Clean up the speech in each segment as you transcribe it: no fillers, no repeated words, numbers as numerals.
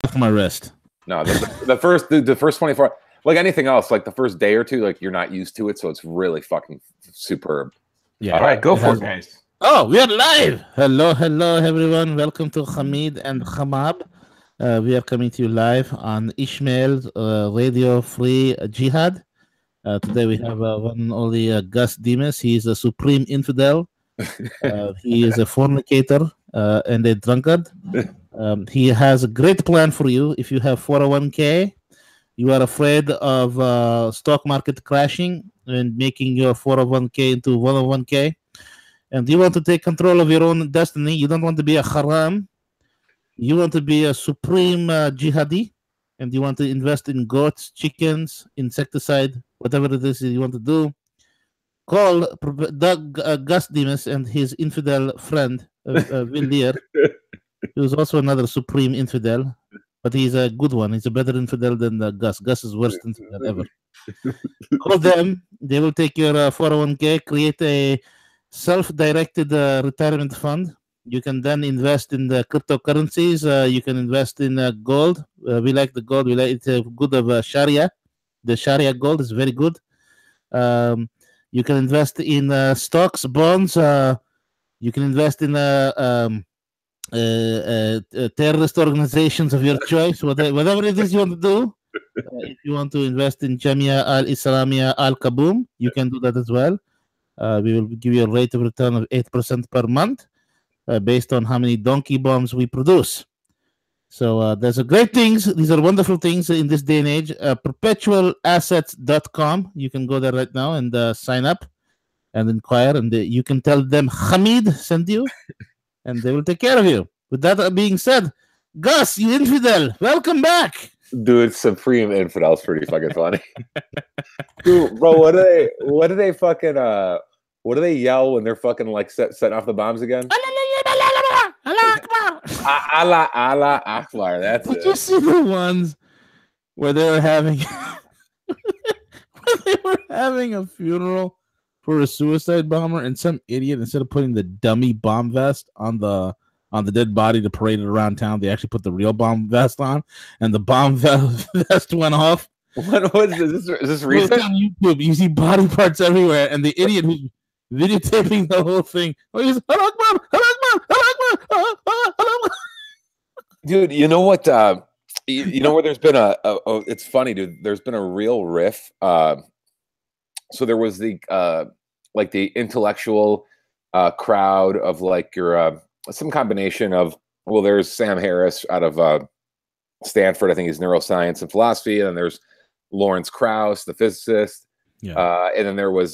off my wrist. No, the first 24, like anything else, like the first day or two, like you're not used to it, so it's really fucking superb. Yeah. All right, go for it, guys. Oh, we are live. Hello, everyone. Welcome to Hamid and Hamab. We are coming to you live on Ishmael's Radio Free Jihad. Today we have one and only Gus Demos. He is a supreme infidel. He is a fornicator and a drunkard. He has a great plan for you. If you have 401k, you are afraid of stock market crashing and making your 401k into 101k, and you want to take control of your own destiny. You don't want to be a haram. You want to be a supreme jihadi, and you want to invest in goats, chickens, insecticide, whatever it is you want to do. Call Gus Demos and his infidel friend, Villier, who's also another supreme infidel, but he's a good one. He's a better infidel than Gus. Gus is worst infidel ever. Call them. They will take your 401k, create a self-directed retirement fund. You can then invest in the cryptocurrencies. You can invest in gold. We like the gold. We like it's good of Sharia. The Sharia gold is very good. You can invest in stocks, bonds. You can invest in terrorist organizations of your choice, whatever it is you want to do. If you want to invest in Jamia al-Islamia al-Kaboom, you can do that as well. We will give you a rate of return of 8% per month based on how many donkey bombs we produce. So there's a great things. These are wonderful things in this day and age. Perpetualassets.com. You can go there right now and sign up and inquire, and you can tell them Hamid sent you, and they will take care of you. With that being said, Gus, you infidel, welcome back. Dude, supreme infidel is pretty fucking funny. Dude, bro, what do they fucking what do they yell when they're fucking like setting off the bombs again? Allah Akbar. That's Did you see the ones where they were having a funeral for a suicide bomber, and some idiot, instead of putting the dummy bomb vest on the dead body to parade it around town, they actually put the real bomb vest on, and the bomb vest went off. What was this? Is this recent? On YouTube, you see body parts everywhere, and the idiot who's videotaping the whole thing. Oh, he's Dude, you know what? You know where there's been it's funny, dude. There's been a real riff. So there was the like the intellectual crowd of like your some combination of, well, there's Sam Harris out of Stanford. I think he's neuroscience and philosophy, and then there's Lawrence Krauss, the physicist. Yeah. And then there's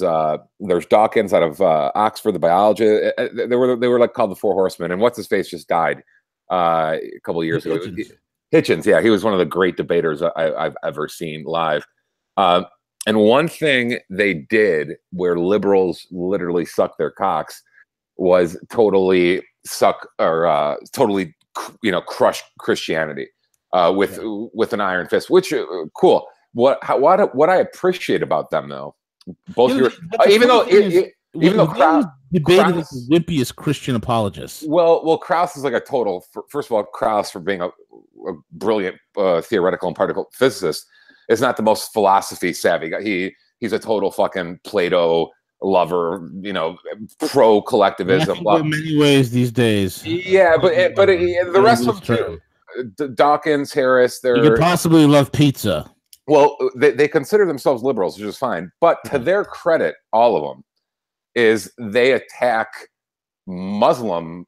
Dawkins out of Oxford, the biologist. They were like called the Four Horsemen, and what's his face just died a couple of years ago. Hitchens, yeah, he was one of the great debaters I've ever seen live. And one thing they did where liberals literally suck their cocks was totally crush Christianity with an iron fist, which cool. What I appreciate about them though, both even though Krauss debated as the wimpiest Christian apologist. Well, Krauss is like a total. First of all, Krauss, for being a brilliant theoretical and particle physicist, is not the most philosophy savvy guy. He's a total fucking Plato lover, pro collectivism. In many ways these days. Yeah, but the rest of them too. Dawkins, Harris, you could possibly love pizza. Well, they consider themselves liberals, which is fine. But to their credit, all of them, is they attack Muslim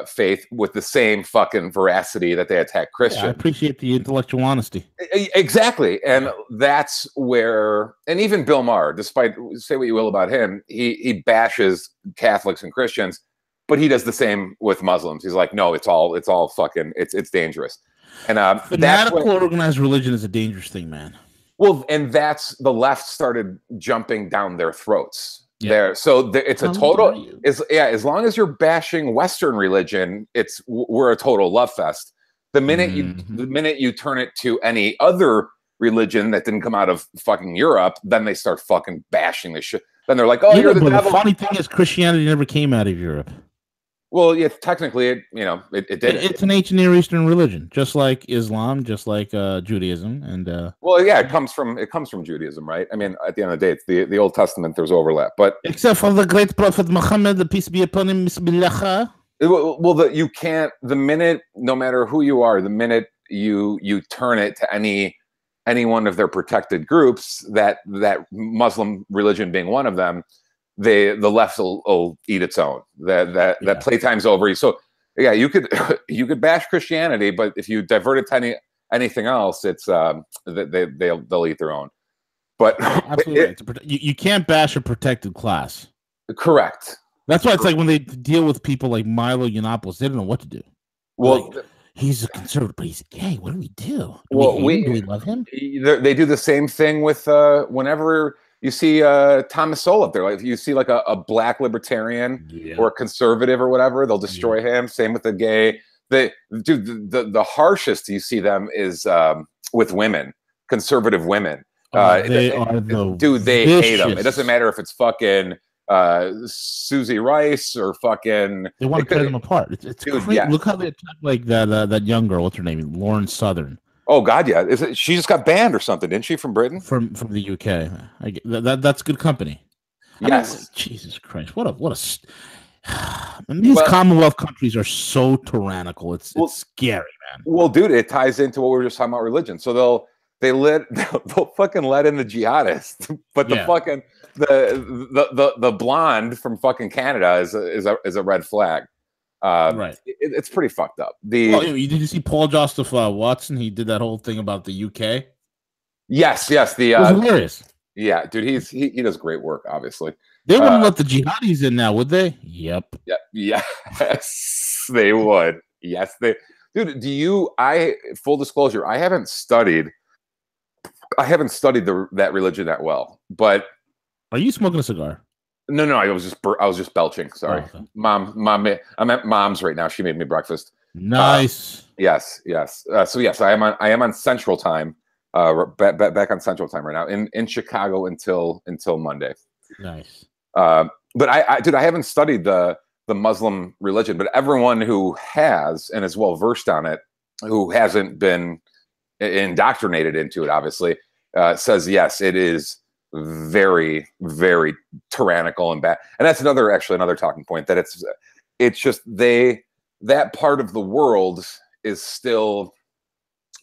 faith with the same fucking veracity that they attack Christian. Yeah, I appreciate the intellectual honesty. Exactly. And that's where, and even Bill Maher, despite, say what you will about him, he bashes Catholics and Christians, but he does the same with Muslims. He's like, no, it's all fucking, it's dangerous. And fanatical organized religion is a dangerous thing, man. Well, and that's the left started jumping down their throats. Yeah. There, so it's a total. As long as you're bashing Western religion, we're a total love fest. The minute you turn it to any other religion that didn't come out of fucking Europe, then they start fucking bashing the shit. Then they're like, "Oh, you're the devil." The funny thing is, Christianity never came out of Europe. Well, yeah, technically, it did. It's an ancient Near Eastern religion, just like Islam, just like Judaism, and well, yeah, it comes from Judaism, right? I mean, at the end of the day, it's the Old Testament. There's overlap, but except for the great prophet Muhammad, the peace be upon him, well, you can't. The minute, no matter who you are, the minute you turn it to any one of their protected groups, that Muslim religion being one of them, the left will eat its own. That playtime's over. So yeah, you could bash Christianity, but if you divert it to anything else, it's they'll eat their own. But absolutely, you can't bash a protected class. Correct. That's why it's like when they deal with people like Milo Yiannopoulos, they don't know what to do. Well, like, he's a conservative, but he's gay. What do we do? Do we love him? They do the same thing with whenever you see Thomas Sowell up there. Like if you see like a black libertarian or a conservative or whatever, they'll destroy him. Same with the gay. The harshest you see them is with women, conservative women. They hate them. It doesn't matter if it's fucking Susie Rice or fucking. They want to tear them apart. It's crazy. Yeah. Look how they attack like that young girl. What's her name? Lauren Southern. Oh God, yeah. She just got banned or something, didn't she, from Britain? From the UK. That's good company. Yes. Jesus Christ! What a. These Commonwealth countries are so tyrannical. It's scary, man. Well, dude, it ties into what we were just talking about religion. So they'll fucking let in the jihadists, but the fucking the blonde from fucking Canada is a red flag. Right. It's pretty fucked up. Did you see Paul Joseph Watson? He did that whole thing about the UK. Yes. It was hilarious. Yeah, dude, he does great work. Obviously, they wouldn't let the jihadis in now, would they? Yep. Yeah. Yes, they would. Yes, they. Dude, full disclosure, I haven't studied that religion that well, but are you smoking a cigar? No, I was just belching. Sorry, okay. Mom, I'm at Mom's right now. She made me breakfast. Nice. Yes. So yes, I am on Central Time. Back on Central Time right now in Chicago until Monday. Nice. But I haven't studied the Muslim religion, but everyone who has and is well versed on it, who hasn't been indoctrinated into it, obviously, says yes, it is very, very tyrannical and bad. And that's another talking point, that it's just that part of the world is still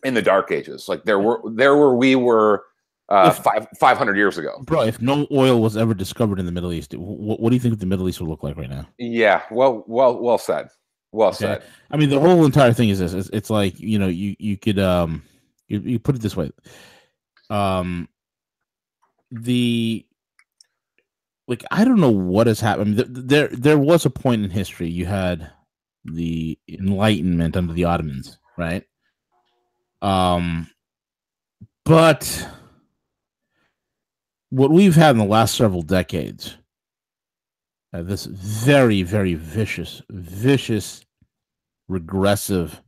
in the dark ages. Like there where we were 500 years ago. Bro, if no oil was ever discovered in the Middle East, what do you think the Middle East would look like right now? Yeah, well said. Said. I mean, the whole entire thing is this. It's like, you could you put it this way. I don't know what has happened. I mean, there was a point in history. You had the Enlightenment under the Ottomans, right? But what we've had in the last several decades, this very, very vicious, regressive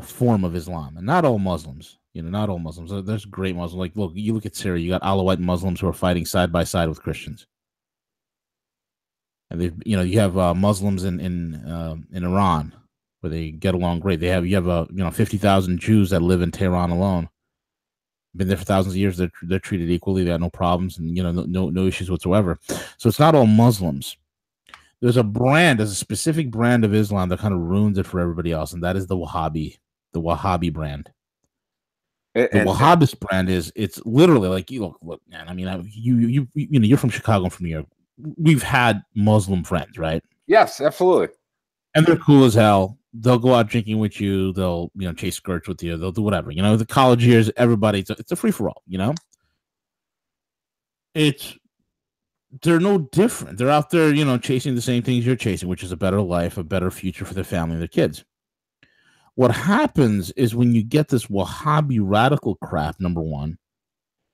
form of Islam, and not all Muslims. Not all Muslims. There's great Muslims. Like, look, you look at Syria. You got Alawite Muslims who are fighting side by side with Christians, and you have Muslims in Iran where they get along great. You have 50,000 Jews that live in Tehran alone. Been there for thousands of years. They're treated equally. They got no problems and no issues whatsoever. So it's not all Muslims. There's a specific brand of Islam that kind of ruins it for everybody else, and that is the Wahhabi brand. The Wahhabist brand it's literally like, look, man. I mean, you're from Chicago, I'm from New York. We've had Muslim friends, right? Yes, absolutely. And they're cool as hell. They'll go out drinking with you. They'll chase skirts with you. They'll do whatever. The college years, everybody. It's a free for all. They're no different. They're out there, chasing the same things you're chasing, which is a better life, a better future for their family and their kids. What happens is when you get this Wahhabi radical crap, number one,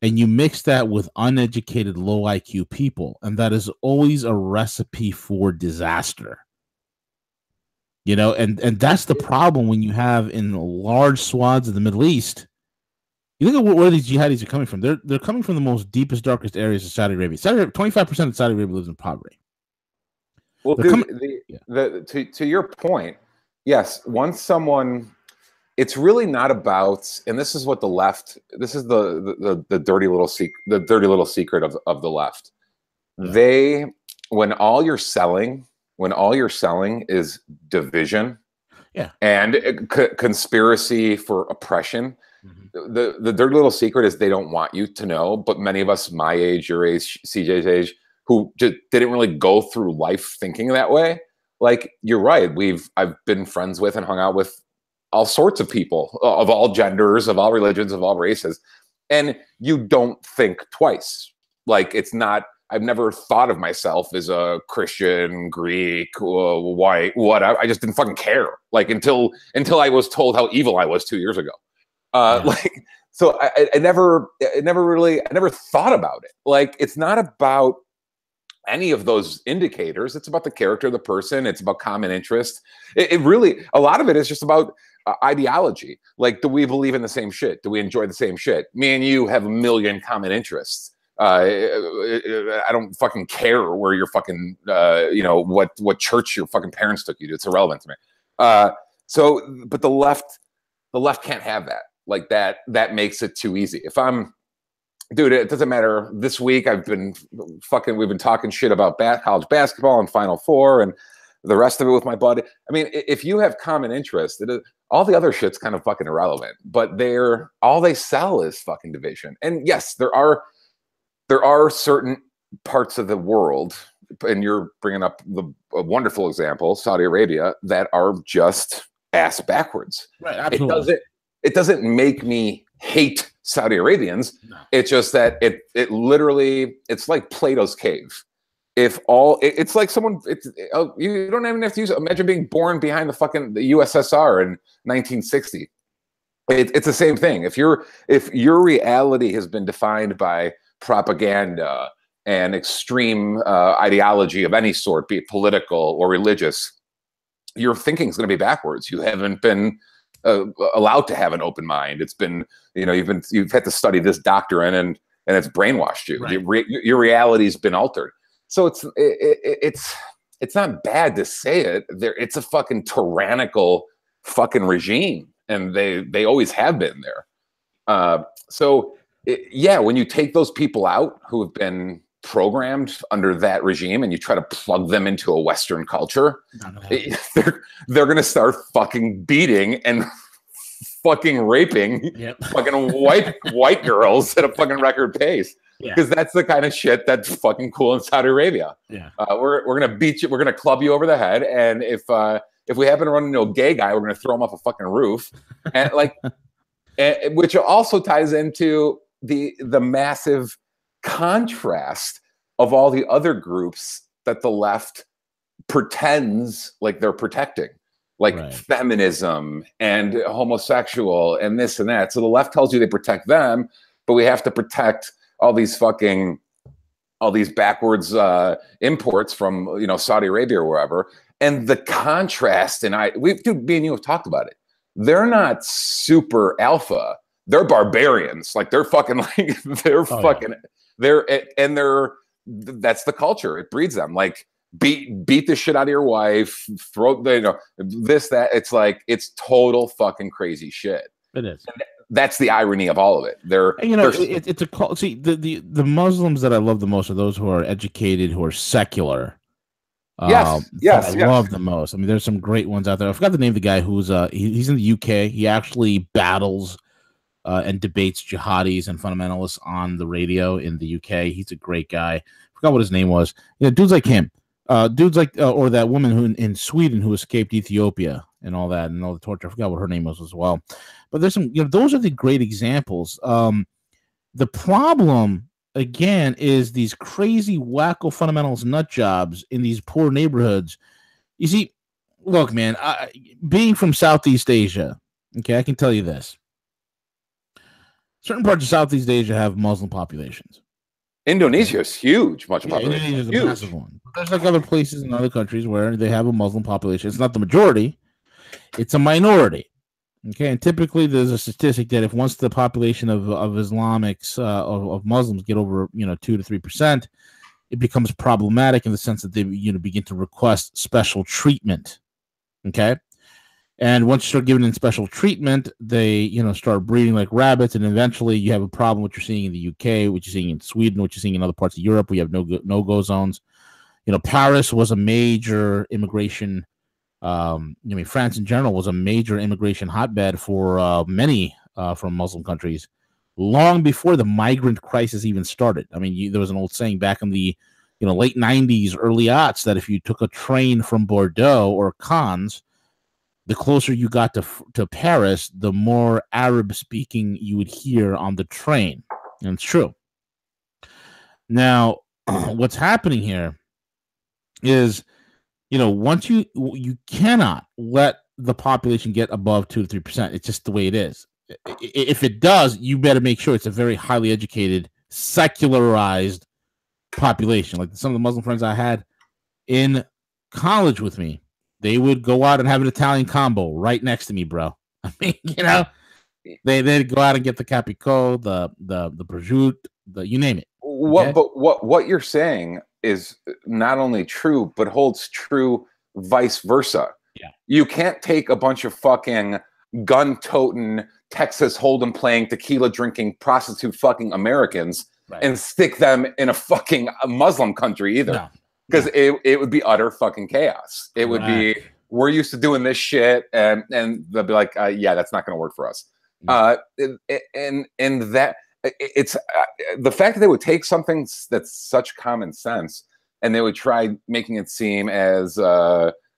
and you mix that with uneducated, low IQ people, and that is always a recipe for disaster. And that's the problem when you have in large swaths of the Middle East. You look at where these jihadis are coming from. They're coming from the most deepest, darkest areas of Saudi Arabia. 25% of Saudi Arabia lives in poverty. Well, dude, to your point, yes. Once someone, it's really not about, and this is what the left. This is the dirty little secret of the left. Yeah. When all you're selling is division, and conspiracy for oppression. Mm-hmm. The dirty little secret is they don't want you to know. But many of us, my age, your age, CJ's age, who didn't really go through life thinking that way. Like, you're right. I've been friends with and hung out with all sorts of people of all genders, of all religions, of all races. And you don't think twice. Like, it's not, I've never thought of myself as a Christian, Greek, white, whatever. I just didn't fucking care. Like, until I was told how evil I was 2 years ago. Like, so I never thought about it. Like, it's not about any of those indicators. It's about the character of the person. It's about common interest. It really, a lot of it is just about ideology. Like, do we believe in the same shit? Do we enjoy the same shit? Me and you have a million common interests. I don't fucking care where you're fucking, what church your fucking parents took you to. It's irrelevant to me. But the left can't have that. Like, that makes it too easy. If I'm, dude, it doesn't matter. This week we've been talking shit about college basketball and Final Four and the rest of it with my buddy. I mean, if you have common interest, all the other shit's kind of fucking irrelevant. But all they sell is fucking division. And yes, there are certain parts of the world, and you're bringing up a wonderful example, Saudi Arabia, that are just ass backwards. Right, absolutely. It doesn't make me hate Saudi Arabians. No. It's just that it literally, it's like Plato's cave. It's like someone, you don't even have to imagine being born behind the USSR in 1960. It's the same thing. If your reality has been defined by propaganda and extreme ideology of any sort, be it political or religious, your thinking is going to be backwards. You haven't been allowed to have an open mind. It's been, you've had to study this doctrine and it's brainwashed you. Right. Your reality's been altered. So it's not bad to say it. It's a fucking tyrannical fucking regime, and they always have been there. When you take those people out who have been programmed under that regime and you try to plug them into a Western culture, they're going to start fucking beating and fucking raping fucking white girls at a fucking record pace. Because that's the kind of shit that's fucking cool in Saudi Arabia. Yeah, we're gonna beat you. We're gonna club you over the head, and if we happen to run into a gay guy, we're gonna throw him off a fucking roof, and which also ties into the massive contrast of all the other groups that the left pretends like they're protecting, like feminism and homosexual and this and that. So the left tells you they protect them, but we have to protect all these backwards imports from Saudi Arabia or wherever. And the contrast, and me and you have talked about it. They're not super alpha. They're barbarians. Like, they're fucking that's the culture. It breeds them. Like, beat the shit out of your wife, throw this, that. It's like, it's total fucking crazy shit. It is. And that's the irony of all of it. It's a call. See, the Muslims that I love the most are those who are educated, who are secular. Yes. I love the most. I mean, there's some great ones out there. I forgot the name of the guy who's he's in the UK. He actually battles and debates jihadis and fundamentalists on the radio in the UK. He's a great guy. I forgot what his name was. Dudes like him. Dudes like or that woman who in Sweden who escaped Ethiopia and all that and all the torture. I forgot what her name was as well. But there's some, those are the great examples. The problem, again, is these crazy, wacko fundamentalist nut jobs in these poor neighborhoods. You see, look, man, being from Southeast Asia, okay, I can tell you this. Certain parts of Southeast Asia have Muslim populations. Indonesia is huge. Indonesia is a massive one. There's like other places in other countries where they have a Muslim population. It's not the majority. It's a minority. Okay, and typically there's a statistic that if once the population of Islamics of Muslims get over 2 to 3%, it becomes problematic in the sense that they begin to request special treatment. Okay. And once you start giving them special treatment, they, start breeding like rabbits, and eventually you have a problem. What you're seeing in the UK, what you're seeing in Sweden, what you're seeing in other parts of Europe, we have no-go zones. Paris was a major immigration. France in general was a major immigration hotbed for many from Muslim countries, long before the migrant crisis even started. I mean, there was an old saying back in the late 90s, early aughts, that if you took a train from Bordeaux or Cannes, the closer you got to Paris, the more Arab speaking you would hear on the train. And it's true. Now, what's happening here is, once you cannot let the population get above 2 to 3%. It's just the way it is. If it does, you better make sure it's a very highly educated, secularized population. Like some of the Muslim friends I had in college with me, they would go out and have an Italian combo right next to me, bro. I mean, they'd go out and get the capico, the prosciutto, you name it. Okay? But what you're saying is not only true, but holds true vice versa. Yeah. You can't take a bunch of fucking gun-toting, Texas Hold'em playing, tequila drinking, prostitute fucking Americans and stick them in a fucking Muslim country either. No. Because it would be utter fucking chaos. It would be, we're used to doing this shit, and they'll be like, yeah, that's not going to work for us. And that it's the fact that they would take something that's such common sense and they would try making it seem as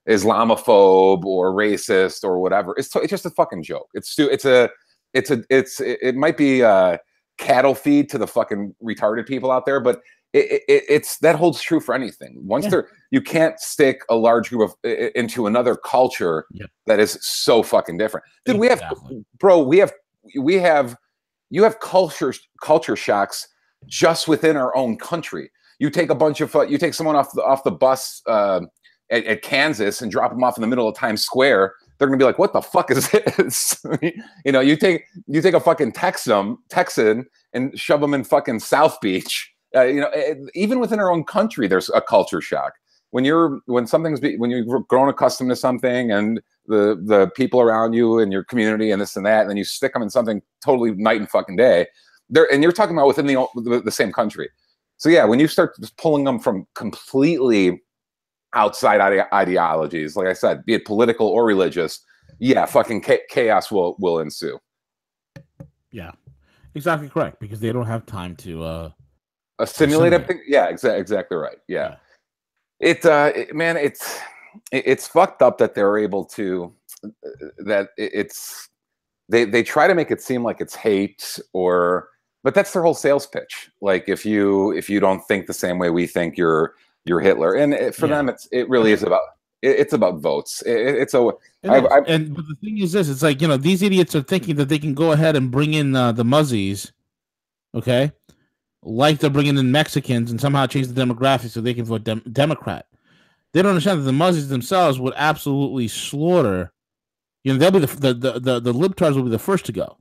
Islamophobe or racist or whatever. It's just a fucking joke. It might be cattle feed to the fucking retarded people out there, but it's that holds true for anything. Once you can't stick a large group of into another culture that is so fucking different. Dude, we have culture shocks just within our own country. You take a bunch of you take someone off the bus at Kansas and drop them off in the middle of Times Square. They're gonna be like, "What the fuck is this?" You take a fucking Texan and shove them in fucking South Beach. Even within our own country, there's a culture shock. When you've grown accustomed to something, and the people around you and your community and this and that, and then you stick them in something totally night and fucking day. And you're talking about within the same country. So yeah, when you start just pulling them from completely outside ideologies, like I said, be it political or religious, yeah, fucking chaos will ensue. Yeah, exactly correct, because they don't have time to assimilate everything. Yeah, exactly right. Yeah. It's fucked up that they're able to they try to make it seem like it's hate, but that's their whole sales pitch. Like if you don't think the same way we think, you're Hitler, and for them it really is about votes. But the thing is this: it's like, these idiots are thinking that they can go ahead and bring in the Muzzies, okay, like they're bringing in Mexicans, and somehow change the demographics so they can vote Democrat. They don't understand that the Muzzies themselves would absolutely slaughter. They'll be the libtards will be the first to go.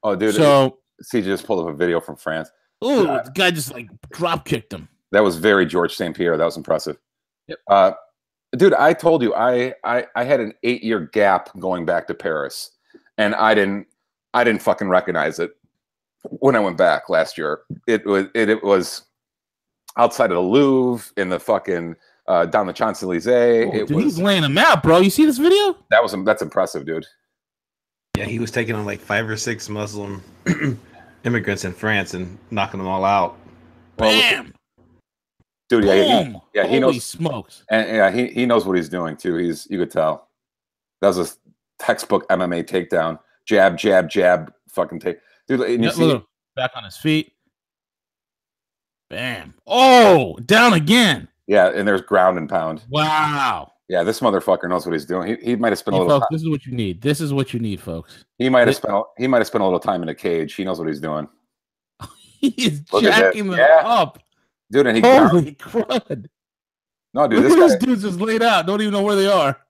Oh, dude. So CJ just pulled up a video from France. Oh, the guy just like drop kicked him. That was very George St. Pierre. That was impressive. Yep. Dude, I told you I had an 8-year gap going back to Paris, and I didn't fucking recognize it when I went back last year. It was outside of the Louvre, in the fucking down the Champs-Élysées. He's laying them out, bro. You see this video? That's impressive, dude. Yeah, he was taking on like 5 or 6 Muslim immigrants in France and knocking them all out. Bam! Dude, Boom. He Holy knows smokes. And he knows what he's doing too. You could tell. That was a textbook MMA takedown. Jab, jab, jab, fucking take. Dude, and you see back on his feet. Bam. Oh, down again. Yeah, and there's ground and pound. Wow. Yeah, this motherfucker knows what he's doing. He might have spent a little time. This is what you need. This is what you need, folks. He might have spent a little time in a cage. He knows what he's doing. He's jacking them up. Dude, and holy crud. No, dude, these dudes just laid out. Don't even know where they are.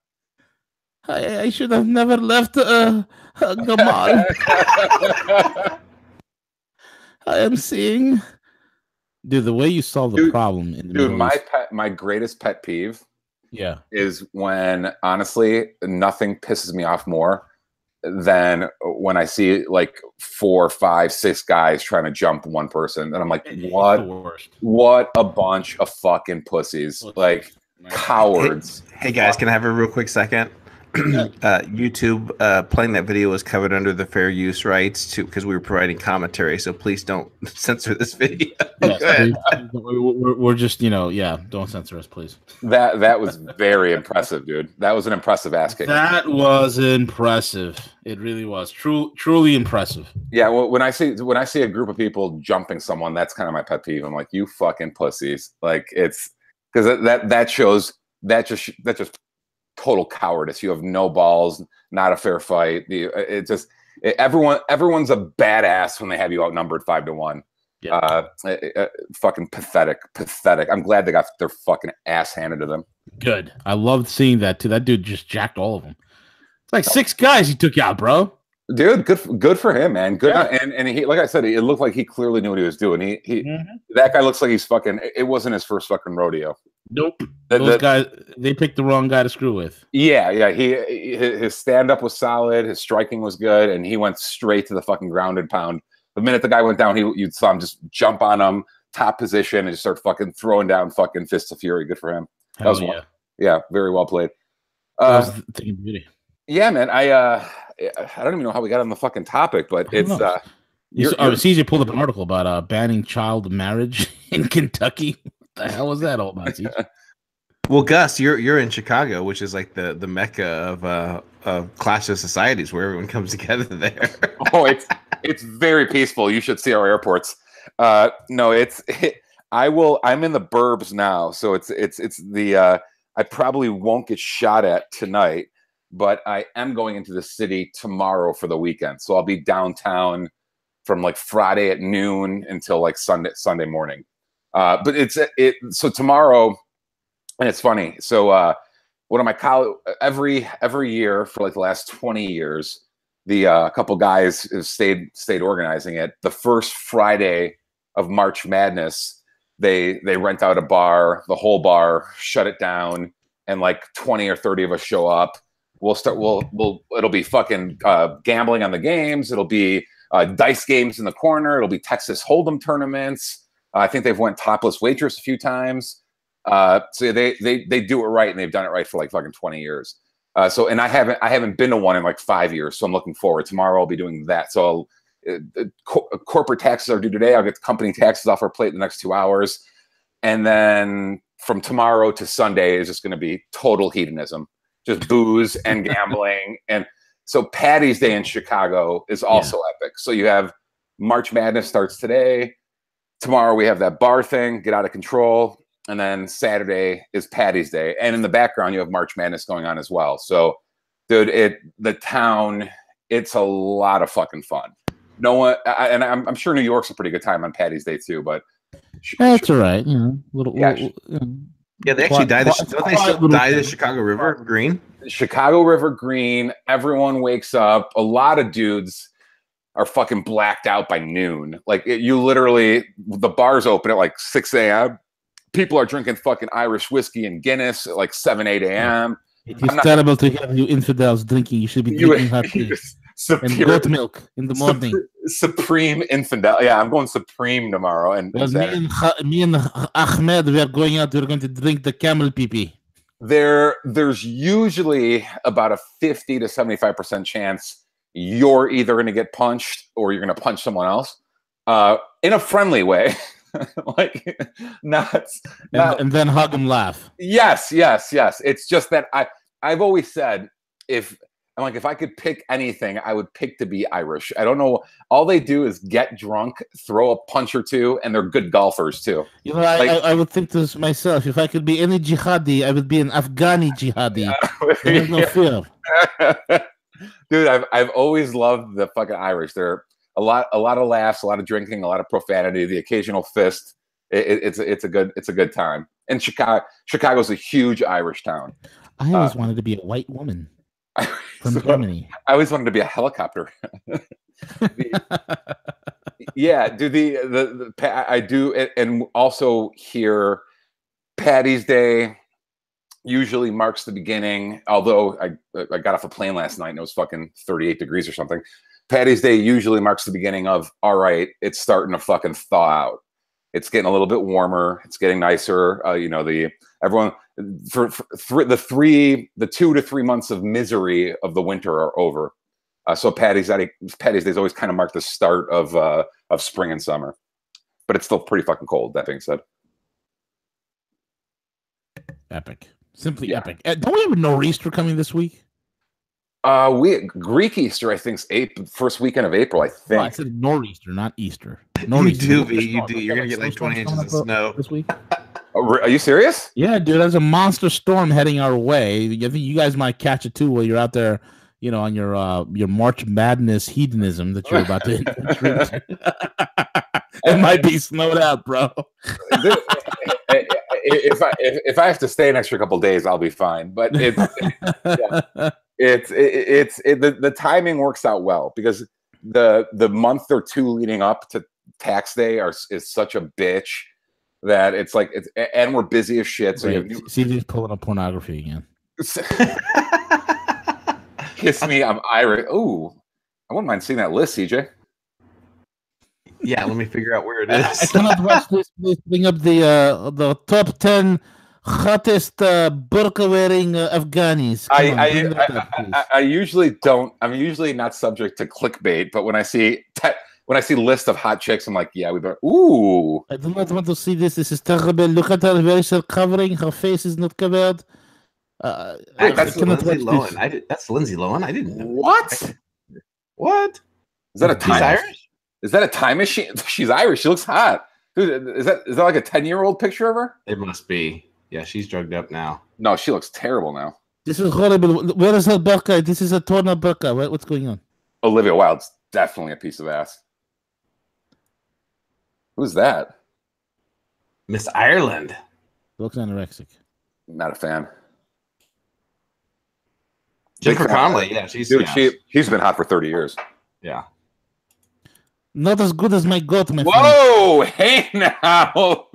I should have never left Gamal. I am seeing Dude, the way you solve the problem in the Dude, Middle East. my greatest pet peeve Yeah. is when, honestly, nothing pisses me off more than when I see like 4, 5, 6 guys trying to jump one person. And I'm like, what a bunch of fucking pussies. Like, cowards. Hey guys, can I have a real quick second? YouTube playing that video was covered under the fair use rights because we were providing commentary, so please don't censor this video. Yes, we're just, don't censor us, please. That was very impressive, dude. That was an impressive ass kick. That was impressive. It really was. Truly impressive. Yeah, well, when I see a group of people jumping someone, that's kind of my pet peeve. I'm like, you fucking pussies. Like, it's because that just total cowardice. You have no balls, not a fair fight. Everyone's a badass when they have you outnumbered 5-1. Yeah. Fucking pathetic. I'm glad they got their fucking ass handed to them. Good. I loved seeing that too. That dude just jacked all of them. It's like 6 guys he took out, bro. Dude, good for him, man. Good, yeah. And he, like I said, it looked like he clearly knew what he was doing. That guy looks like he's fucking. It wasn't his first fucking rodeo. Nope. Those guys, they picked the wrong guy to screw with. Yeah. His stand up was solid. His striking was good, and he went straight to the fucking ground and pound. The minute the guy went down, you saw him just jump on him, top position, and just start fucking throwing down fucking fists of fury. Good for him. That was very well played. That was Thing of Beauty. Yeah, man. I don't even know how we got on the fucking topic, but it's it's easy to pull up an article about banning child marriage in Kentucky. What the hell was that all about? Well, Gus, you're in Chicago, which is like the mecca of clashing societies, where everyone comes together there. Oh, it's very peaceful. You should see our airports. No, I'm in the burbs now, so it's the I probably won't get shot at tonight, but I am going into the city tomorrow for the weekend. So I'll be downtown from like Friday at noon until like Sunday morning. But so tomorrow, and it's funny. So one of my college every year for like the last 20 years, the couple guys have stayed organizing it. The first Friday of March Madness, they rent out a bar, the whole bar, shut it down, and like 20 or 30 of us show up. It'll be fucking gambling on the games. It'll be dice games in the corner. It'll be Texas Hold'em tournaments. I think they've went topless waitress a few times. So they do it right, and they've done it right for like fucking 20 years. And I haven't been to one in like 5 years, so I'm looking forward. Tomorrow I'll be doing that. So corporate taxes are due today. I'll get the company taxes off our plate in the next 2 hours, and then from tomorrow to Sunday is just going to be total hedonism, just booze and gambling. And so Patty's Day in Chicago is also epic. So you have March Madness starts today. Tomorrow we have that bar thing, get out of control. And then Saturday is Patty's Day. And in the background, you have March Madness going on as well. So, dude, the town, it's a lot of fucking fun. No one, and I'm sure New York's a pretty good time on Patty's Day too, but that's all right. Yeah, they actually dye the Chicago River green. Chicago River green. Everyone wakes up. A lot of dudes are fucking blacked out by noon. Like you literally, the bars open at like 6 a.m. People are drinking fucking Irish whiskey and Guinness at like 7, 8 a.m. It is terrible to have you infidels drinking. You should be drinking hot tea and goat milk in the morning. Supreme infidel. Yeah, I'm going Supreme tomorrow. And me and Ahmed, we are going out. We're going to drink the camel pee-pee. There's usually about a 50 to 75% chance you're either going to get punched or you're going to punch someone else in a friendly way. Like and then hug and laugh. Yes. It's just that I've always said if I could pick anything, I would pick to be Irish. I don't know. All they do is get drunk, throw a punch or two, and they're good golfers too. I would think to this myself, if I could be any jihadi, I would be an Afghani jihadi. There's no fear. Dude, I've always loved the fucking Irish. They're a lot of laughs, a lot of drinking, a lot of profanity, the occasional fist. It's a good time. And Chicago's a huge Irish town. I always wanted to be a white woman from Germany. I always wanted to be a helicopter. Yeah, do I do, and also here, Patty's Day usually marks the beginning. Although I got off a plane last night and it was fucking 38 degrees or something. Patty's Day usually marks the beginning of, all right, it's starting to fucking thaw out. It's getting a little bit warmer. It's getting nicer. Everyone for the 2 to 3 months of misery of the winter are over. So Patty's Days always kind of mark the start of spring and summer, but it's still pretty fucking cold. That being said, Epic, simply epic. Don't we have a nor'easter coming this week? Greek Easter, I think, is first weekend of April. I think. I said nor'easter, not Easter. Nor'easter. You do. You're gonna get like 20 inches of snow this week. Are you serious? Yeah, dude. There's a monster storm heading our way. I think you guys might catch it too while you're out there, on your March Madness hedonism that you're about to introduce. It might be snowed out, bro. If I have to stay an extra couple days, I'll be fine. But the timing works out well because the month or two leading up to tax day is such a bitch that it's like and we're busy as shit. So CJ's pulling up pornography again. Kiss me, I'm Irish. Ooh, I wouldn't mind seeing that list, CJ. Yeah, let me figure out where it is. I cannot watch this. Please bring up the top 10 hottest burqa wearing Afghanis. I usually don't. I'm usually not subject to clickbait, but when I see list of hot chicks, I'm like, yeah, we better. Ooh, I do not want to see this. This is terrible. Look at her very covering. Her face is not covered. That's Lindsay Lohan. That's Lindsay Lohan. I didn't know. What? What? Is that a time? She's Irish? Is that a time machine? She's Irish. She looks hot. Dude, is that like a 10-year-old picture of her? It must be. Yeah, she's drugged up now. No, she looks terrible now. This is horrible. Where is her burqa? This is a torn up burqa. What's going on? Olivia Wilde's definitely a piece of ass. Who's that? Miss Ireland. Looks anorexic. Not a fan. Jennifer Connelly. Yeah, she's been hot for 30 years. Yeah. Not as good as my goat, my friend. Whoa! Hey now.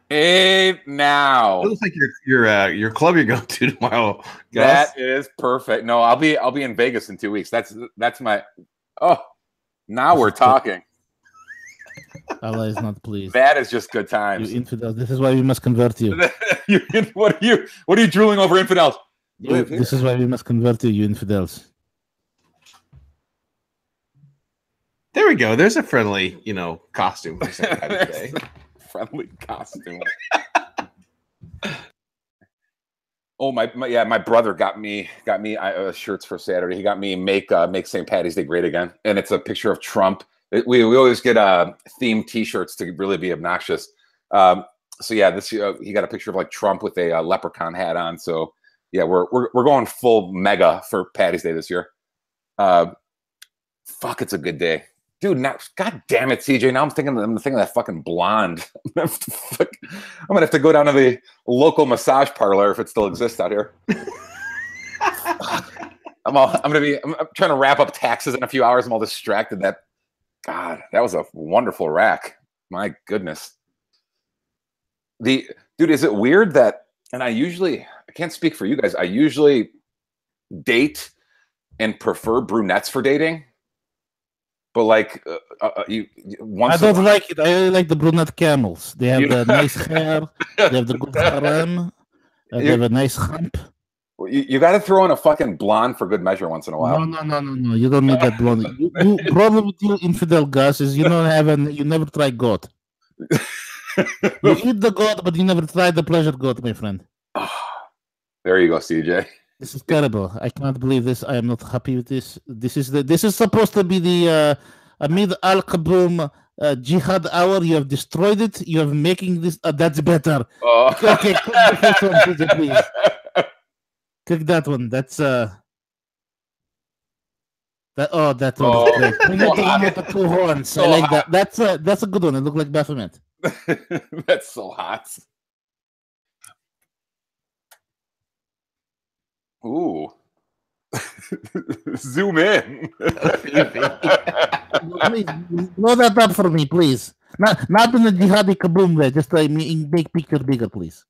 Hey now. It looks like your club you're going to tomorrow, That Gus. is perfect. No, I'll be in Vegas in 2 weeks. That's my. Oh, now we're talking. Allah is not pleased. That is just good times. You infidels. This is why we must convert you. What are you drooling over, infidels? This is why we must convert you infidels. There we go. There's a friendly, costume for St. Patrick's Day. Friendly costume. Oh my brother got me shirts for Saturday. He got me make St. Patty's Day great again, and it's a picture of Trump. We always get themed T-shirts to really be obnoxious. So yeah, this year he got a picture of like Trump with a leprechaun hat on. So yeah, we're going full mega for Patty's Day this year. Fuck, it's a good day. Dude, now, God damn it, CJ. Now I'm thinking of that fucking blonde. I'm gonna have to go down to the local massage parlor if it still exists out here. I'm trying to wrap up taxes in a few hours. I'm all distracted. That was a wonderful rack. My goodness. Dude, is it weird that? And I can't speak for you guys. I usually date and prefer brunettes for dating. But like, I don't like it. I really like the brunette camels. They have the nice hair. They have the good haram. They have a nice hump. You got to throw in a fucking blonde for good measure once in a while. No. You don't need that blonde. You problem with you, infidel Gus, is you never try goat. You eat the goat, but you never try the pleasure goat, my friend. There you go, CJ. This is terrible. I cannot believe this. I am not happy with this. This is supposed to be the Amid al-Kaboom Jihad hour. You have destroyed it. You have making this. That's better. Oh. Okay, click the first one, please. Click that one. That's that one. Great. Bring it to one with the two horns. So I like hot. That. That's a good one. It looked like Baphomet. That's so hot. Ooh. Zoom in. Please blow that up for me, please. Not in the jihadi kaboom way. Just make picture bigger, please.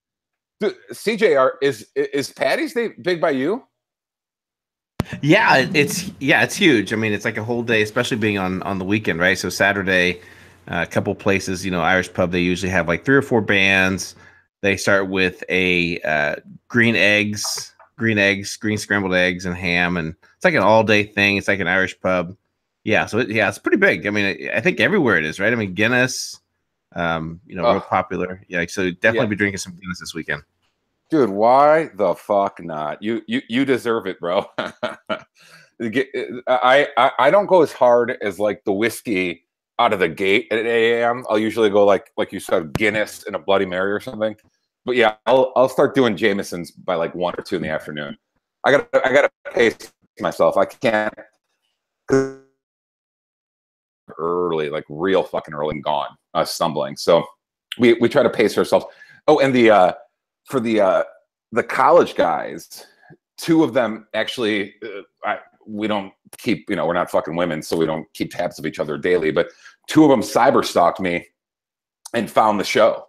Dude, CJ, is Patty's Day big by you? Yeah, it's huge. I mean, it's like a whole day, especially being on the weekend, right? So Saturday, a couple places, Irish pub, they usually have like 3 or 4 bands. They start with a green scrambled eggs and ham, and it's like an all day thing. It's like an Irish pub. Yeah, so it's pretty big. I mean, I think everywhere it is, right? I mean, Guinness, real popular. Yeah, so definitely be drinking some Guinness this weekend. Dude, why the fuck not? You deserve it, bro. I don't go as hard as like the whiskey out of the gate at 8 a.m. I'll usually go like you said, Guinness and a Bloody Mary or something. But yeah, I'll start doing Jameson's by like 1 or 2 in the afternoon. I gotta pace myself. I can't early, like real fucking early and gone, stumbling. So we try to pace ourselves. Oh, and for the college guys, 2 of them actually, we don't keep, we're not fucking women, so we don't keep tabs of each other daily, but 2 of them cyber stalked me and found the show.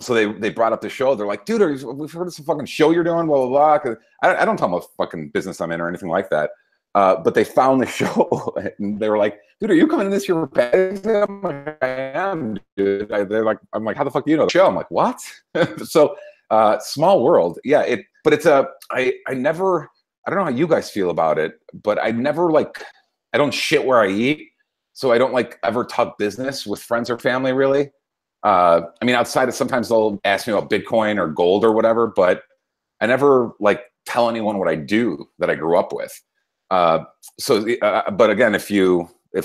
So they brought up the show. They're like, dude, we've heard of some fucking show you're doing, blah, blah, blah. I don't tell them what fucking business I'm in or anything like that. But they found the show and they were like, dude, are you coming in this year? I'm like, I am, dude. I'm like, how the fuck do you know the show? I'm like, what? So small world. Yeah, I never, I don't know how you guys feel about it, but I never I don't shit where I eat. So I don't ever talk business with friends or family really. I mean, outside of sometimes they'll ask me about Bitcoin or gold or whatever, but I never tell anyone what I do that I grew up with. But again, if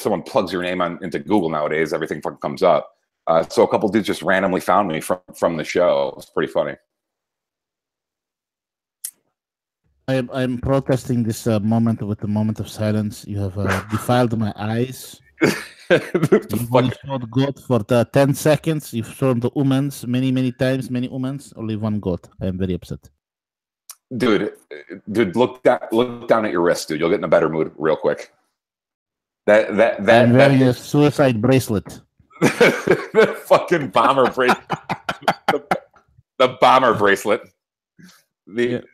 someone plugs your name into Google nowadays, everything fucking comes up. So a couple dudes just randomly found me from the show. It's pretty funny. I'm protesting this moment with the moment of silence. You have defiled my eyes. You've only showed goat for 10 seconds. You've shown the umans many times, many umans. Only 1 goat. I am very upset. Dude, look down at your wrist, dude. You'll get in a better mood real quick. I'm wearing a suicide bracelet. The fucking bomber bracelet. the bomber bracelet. It's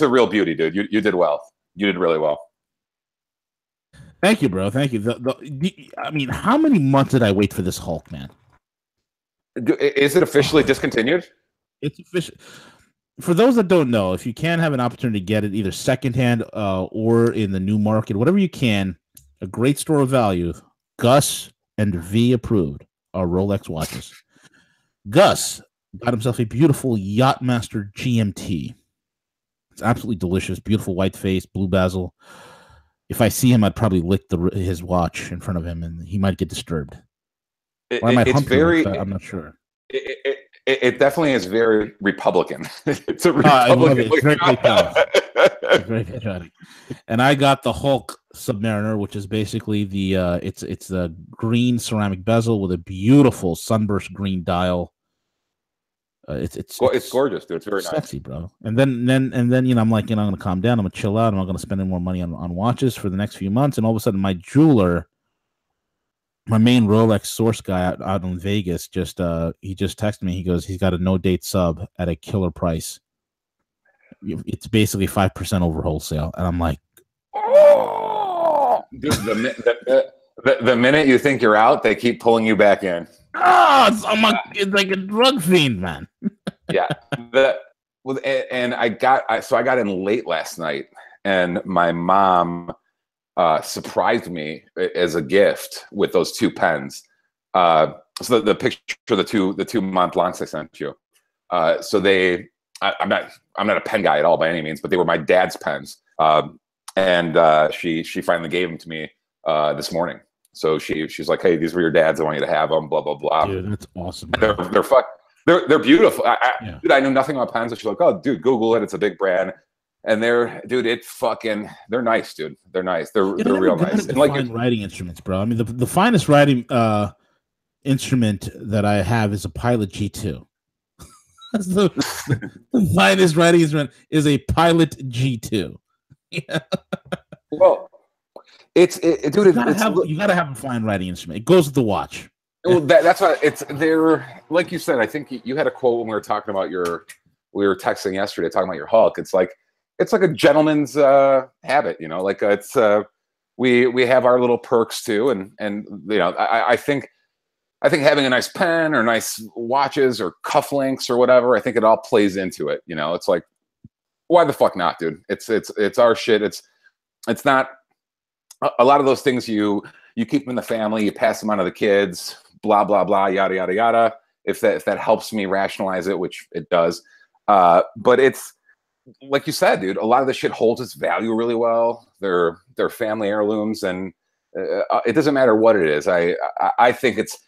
a real beauty, dude. You did well. You did really well. Thank you, bro. Thank you. I mean, how many months did I wait for this Hulk, man? Is it officially discontinued? It's official. For those that don't know, if you can have an opportunity to get it either secondhand or in the new market, whatever you can, a great store of value. Gus and V approved are Rolex watches. Gus got himself a beautiful Yachtmaster GMT. It's absolutely delicious. Beautiful white face, blue bezel. If I see him, I'd probably lick his watch in front of him, and he might get disturbed. Or I might hump him, I'm not sure. It definitely is very Republican. It's a Republican. It's very patriotic. It's very patriotic. And I got the Hulk Submariner, which is basically it's the green ceramic bezel with a beautiful sunburst green dial. It's gorgeous, dude. It's very sexy, nice, bro. And then I'm like, I'm gonna calm down. I'm gonna chill out. I'm not gonna spend any more money on watches for the next few months. And all of a sudden, my jeweler, my main Rolex source guy out in Vegas, he just texted me. He goes, he's got a no date sub at a killer price. It's basically 5% over wholesale, and I'm like, oh, dude, the minute you think you're out, they keep pulling you back in. It's like a drug fiend, man. Yeah. And I got in late last night, and my mom surprised me as a gift with those 2 pens. So the picture of the two Mont Blancs I sent you. So I'm not a pen guy at all by any means, but they were my dad's pens. And she finally gave them to me this morning. So she's like, hey, these were your dad's. I want you to have them. Blah blah blah. Dude, that's awesome. They're beautiful. Dude, I knew nothing about pens. So she's like, oh, dude, Google it. It's a big brand. And they're nice, dude. They're nice. They're real nice. And fine writing instruments, bro. I mean, the finest writing instrument that I have is a Pilot G2. That's the finest writing instrument is a Pilot G2. Well, dude. You gotta have a fine writing instrument. It goes with the watch. Well, that's why it's there. Like you said, I think you had a quote when we were talking about we were texting yesterday, talking about your Hulk. It's like a gentleman's habit, you know. Like it's we have our little perks too, and you know, I think having a nice pen or nice watches or cufflinks or whatever, I think it all plays into it. You know, it's like, why the fuck not, dude? It's our shit. It's not a lot of those things you keep them in the family, you pass them on to the kids, blah, blah, blah, yada, yada, yada. If that helps me rationalize it, which it does. But it's like you said, dude, a lot of this shit holds its value really well. They're family heirlooms, and it doesn't matter what it is. I think it's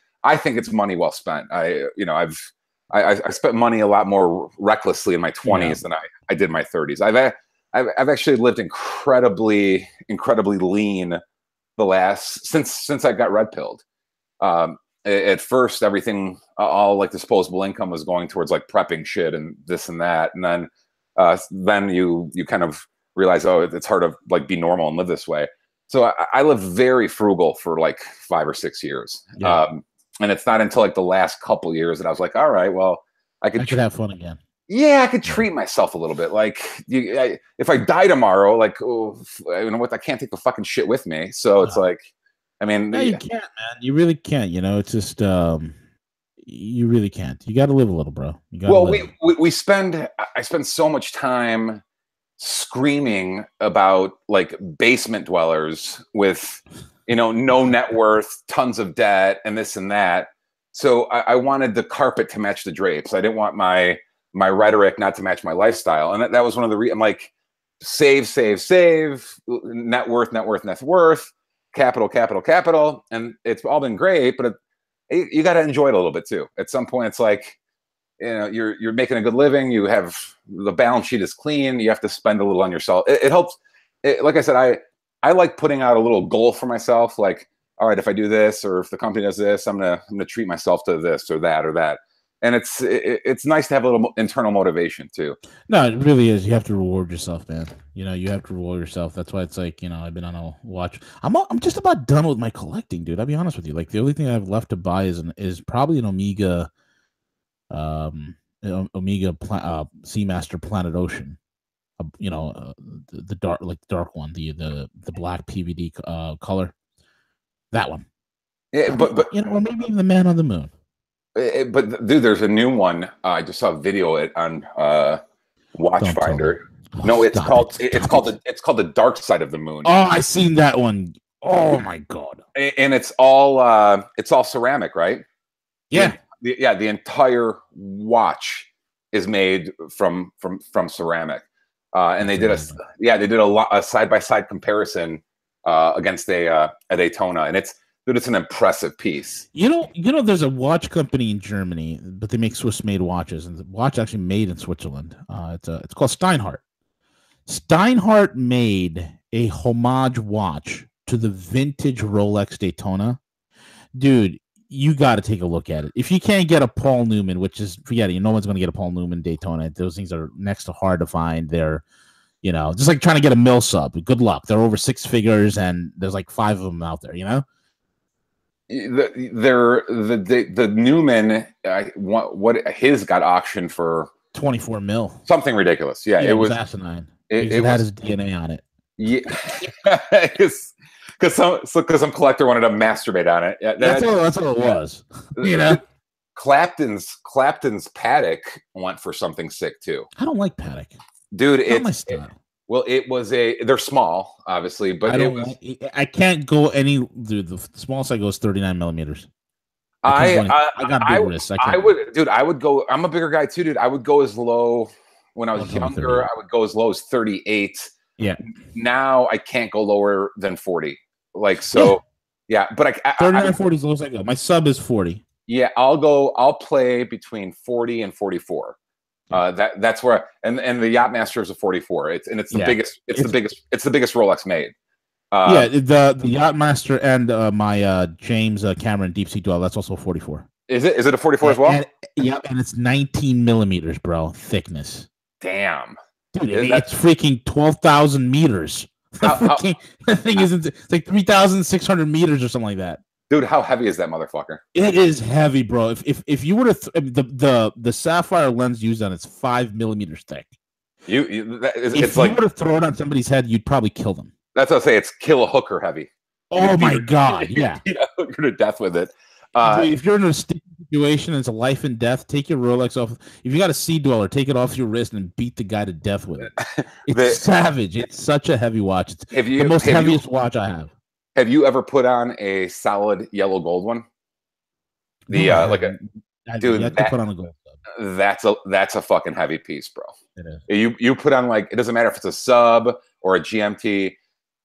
money well spent. I spent money a lot more recklessly in my 20s than I did in my 30s. I've actually lived incredibly lean the last since I got red pilled. At first, everything, all like disposable income was going towards like prepping shit and this and that, and then you kind of realize, oh, it's hard to like be normal and live this way. So I lived very frugal for like 5 or 6 years. Yeah. And it's not until like the last couple years that I was like, all right, well, I could have fun again. Yeah, I could treat myself a little bit. Like, if I die tomorrow, like, you know what? I can't take the fucking shit with me. So it's like, I mean, no, you can't, man. You really can't. You know, it's just, you really can't. You got to live a little, bro. I spend so much time screaming about like basement dwellers with, you know, no net worth, tons of debt, and this and that. So I wanted the carpet to match the drapes. I didn't want my rhetoric not to match my lifestyle. And that was one of the reasons. I'm like, save, net worth, capital. And it's all been great, but you got to enjoy it a little bit too. At some point, it's like, you know, you're making a good living. You have the balance sheet is clean. You have to spend a little on yourself. It helps. Like I said, I like putting out a little goal for myself. Like, all right, if I do this, or if the company does this, I'm gonna treat myself to this or that. And it's nice to have a little internal motivation too. No, it really is. You have to reward yourself, man. You know, you have to reward yourself. That's why it's like, you know, I've been on a watch. I'm just about done with my collecting, dude. I'll be honest with you. Like the only thing I have left to buy is probably an Omega, Seamaster Planet Ocean. You know, the dark one, the black PVD color. That one. Yeah, but you know, or maybe even the Man on the Moon. But dude, there's a new one. I just saw a video on Watchfinder. No, it's called the Dark Side of the Moon. Oh, I seen that one. Oh my god! And it's all ceramic, right? Yeah, the entire watch is made from ceramic. And they did a side by side comparison against a Daytona, and it's an impressive piece. You know, there's a watch company in Germany, but they make Swiss-made watches, and the watch actually made in Switzerland. It's called Steinhardt. Steinhardt made a homage watch to the vintage Rolex Daytona. Dude, you got to take a look at it. If you can't get a Paul Newman, which is, forget it, no one's going to get a Paul Newman Daytona. Those things are next to hard to find. They're, you know, just like trying to get a mill sub. Good luck. They're over 6 figures, and there's like 5 of them out there, you know? The Newman, what his got auctioned for 24 mil, something ridiculous. Yeah, it was asinine. It had his DNA on it. Yeah, because some collector wanted to masturbate on it. Yeah, that's all it was. You know, Clapton's Paddock went for something sick too. I don't like Paddock, dude. It's my style. Well, it was they're small, obviously, but I can't go any. Dude, the smallest I go is 39 millimeters. I got big wrists. I would go. I'm a bigger guy too, dude. I would go as low when I was younger. I would go as low as 38. Yeah. Now I can't go lower than 40. Like so. Yeah, but 39 40 is the lowest I go. My sub is 40. Yeah, I'll play between 40 and 44. That's where and the Yachtmaster is a 44. It's the biggest. It's the biggest Rolex made. The Yachtmaster and my James Cameron Deep Sea Dwell. That's also a 44. Is it a 44 as well? And it's 19 millimeters, bro. Thickness. Damn. Dude, it's freaking 12,000 meters. The thing isn't. It's like 3,600 meters or something like that. Dude, how heavy is that motherfucker? It is heavy, bro. If you were to the sapphire lens used on it's 5 millimeters thick. If you were to throw it on somebody's head, you'd probably kill them. That's what I say. It's kill a hooker heavy. Oh my god! Yeah, a hooker to death with it. If you're in a situation, it's a life and death. Take your Rolex off. If you got a sea dweller, take it off your wrist and beat the guy to death with it. It's savage. It's such a heavy watch. It's the most heaviest watch I have. Have you ever put on a solid yellow gold one? Dude, put on a gold. That's a fucking heavy piece, bro. It is. You put on, like, it doesn't matter if it's a sub or a GMT.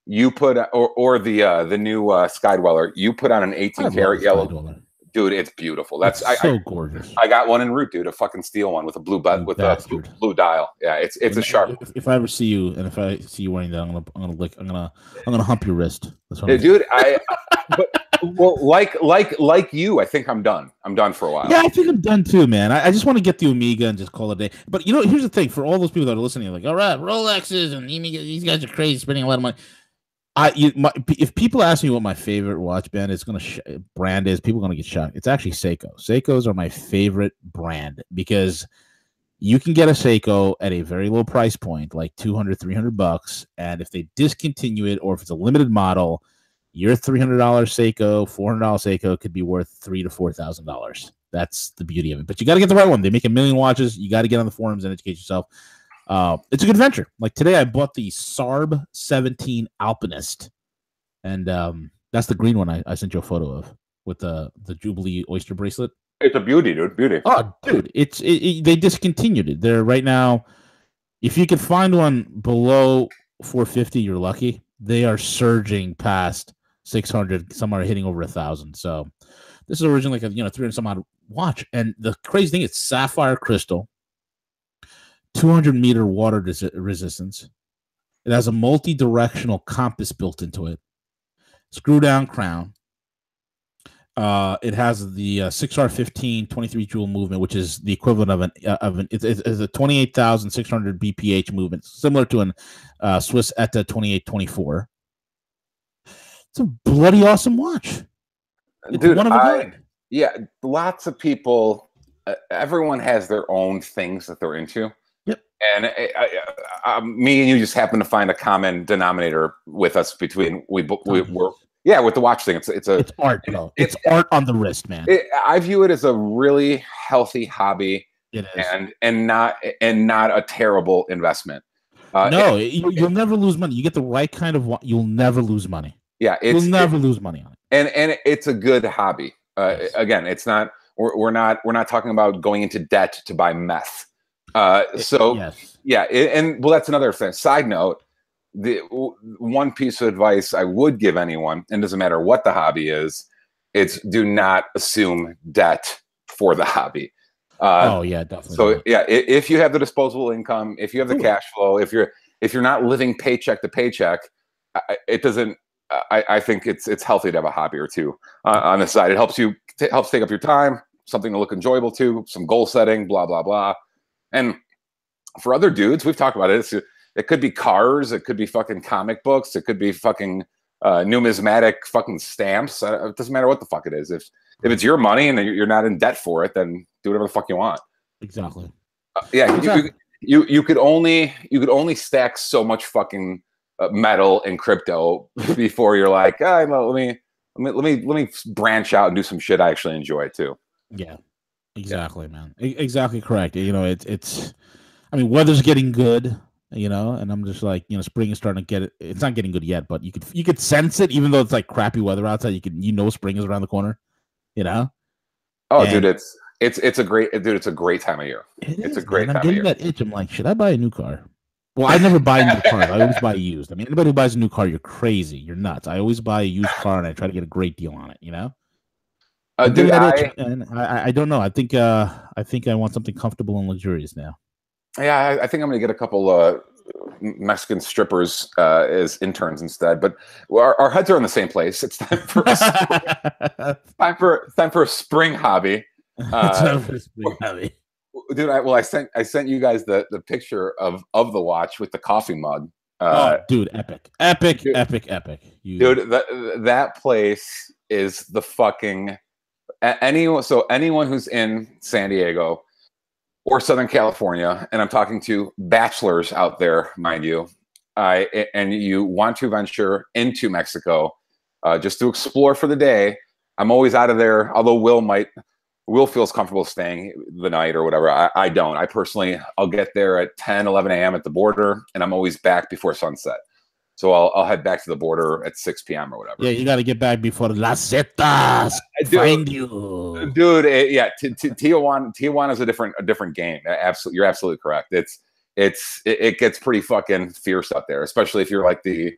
You put or the new Skydweller. You put on an 18 karat yellow. Skydweller. Dude, it's beautiful. That's gorgeous. I got one en route, dude. A fucking steel one with a blue blue dial. Yeah, it's a sharp. If I ever see you, and if I see you wearing that, I'm gonna hump your wrist. That's what dude. Like you, I think I'm done. I'm done for a while. Yeah, I think I'm done too, man. I just want to get the Omega and just call it a day. But here's the thing: for all those people that are listening, like, all right, Rolexes and these guys are crazy, spending a lot of money. If people ask me what my favorite watch brand is, people are gonna get shocked. It's actually Seiko. Seikos are my favorite brand because you can get a Seiko at a very low price point, like $200-$300, and if they discontinue it or if it's a limited model, your $300 Seiko, $400 Seiko could be worth $3,000 to $4,000. That's the beauty of it. But you got to get the right one. They make a million watches. You got to get on the forums and educate yourself. It's a good venture. Like today, I bought the SARB 17 Alpinist, and that's the green one I sent you a photo of with the Jubilee oyster bracelet. It's a beauty, dude. Beauty. Oh, dude, they discontinued it. They're right now. If you can find one below 450, you're lucky. They are surging past 600. Some are hitting over 1,000. So this is originally like a 300 some odd watch, and the crazy thing, it's sapphire crystal. 200-meter water resistance. It has a multi-directional compass built into it. Screw-down crown. It has the 6R15 23 joule movement, which is the equivalent of it's a 28,600 BPH movement, similar to an Swiss ETA 2824. It's a bloody awesome watch. It's dude, one of a kind. Yeah, lots of people. Everyone has their own things that they're into. And me and you just happen to find a common denominator with us between we're with the watch thing. It's art, though. It's art on the wrist, man. I view it as a really healthy hobby. It is. and not a terrible investment. You'll never lose money. You get the right kind of you'll never lose money. Yeah, you'll never lose money on it. And it's a good hobby. Yes. Again, it's not. We're not talking about going into debt to buy meth. Yes. Yeah, and that's another thing. Side note, the one piece of advice I would give anyone, and it doesn't matter what the hobby is, it's do not assume debt for the hobby. Definitely. So if you have the disposable income, if you have the cash flow, if you're not living paycheck to paycheck, it doesn't. I think it's healthy to have a hobby or two on the side. It helps take up your time, something to look enjoyable to, some goal setting, blah blah blah. And for other dudes, we've talked about it. It could be cars. It could be fucking comic books. It could be fucking numismatic fucking stamps. It doesn't matter what the fuck it is. If it's your money and you're not in debt for it, then do whatever the fuck you want. Exactly. Exactly. You could only stack so much fucking metal and crypto before you're like, let me branch out and do some shit I actually enjoy too. Yeah. Exactly, man. Exactly correct. It's. I mean, weather's getting good. And I'm just like, spring is starting to get it. It's not getting good yet, but you could sense it, even though it's like crappy weather outside. Spring is around the corner. Oh, dude, it's a great time of year. It's a great time of year. I'm getting that itch. I'm like, should I buy a new car? Well, I never buy new cars. I always buy used. I mean, anybody who buys a new car, you're crazy. You're nuts. I always buy a used car and I try to get a great deal on it. Dude, I don't know. I think I want something comfortable and luxurious now. Yeah, I think I'm gonna get a couple Mexican strippers as interns instead. But our heads are in the same place. It's time for time for a spring hobby. dude. I sent you guys the picture of the watch with the coffee mug. Dude, epic. Dude, that place is the fucking anyone. So anyone who's in San Diego or Southern California, and I'm talking to bachelors out there, mind you, and you want to venture into Mexico just to explore for the day. I'm always out of there, although Will feels comfortable staying the night or whatever. I don't. I personally, I'll get there at 10, 11 a.m. at the border, and I'm always back before sunset. So I'll head back to the border at 6 p.m. or whatever. Yeah, you got to get back before Las Zetas find you. Dude, Tijuana is a different game. Absolutely, you're absolutely correct. It gets pretty fucking fierce out there, especially if you're like the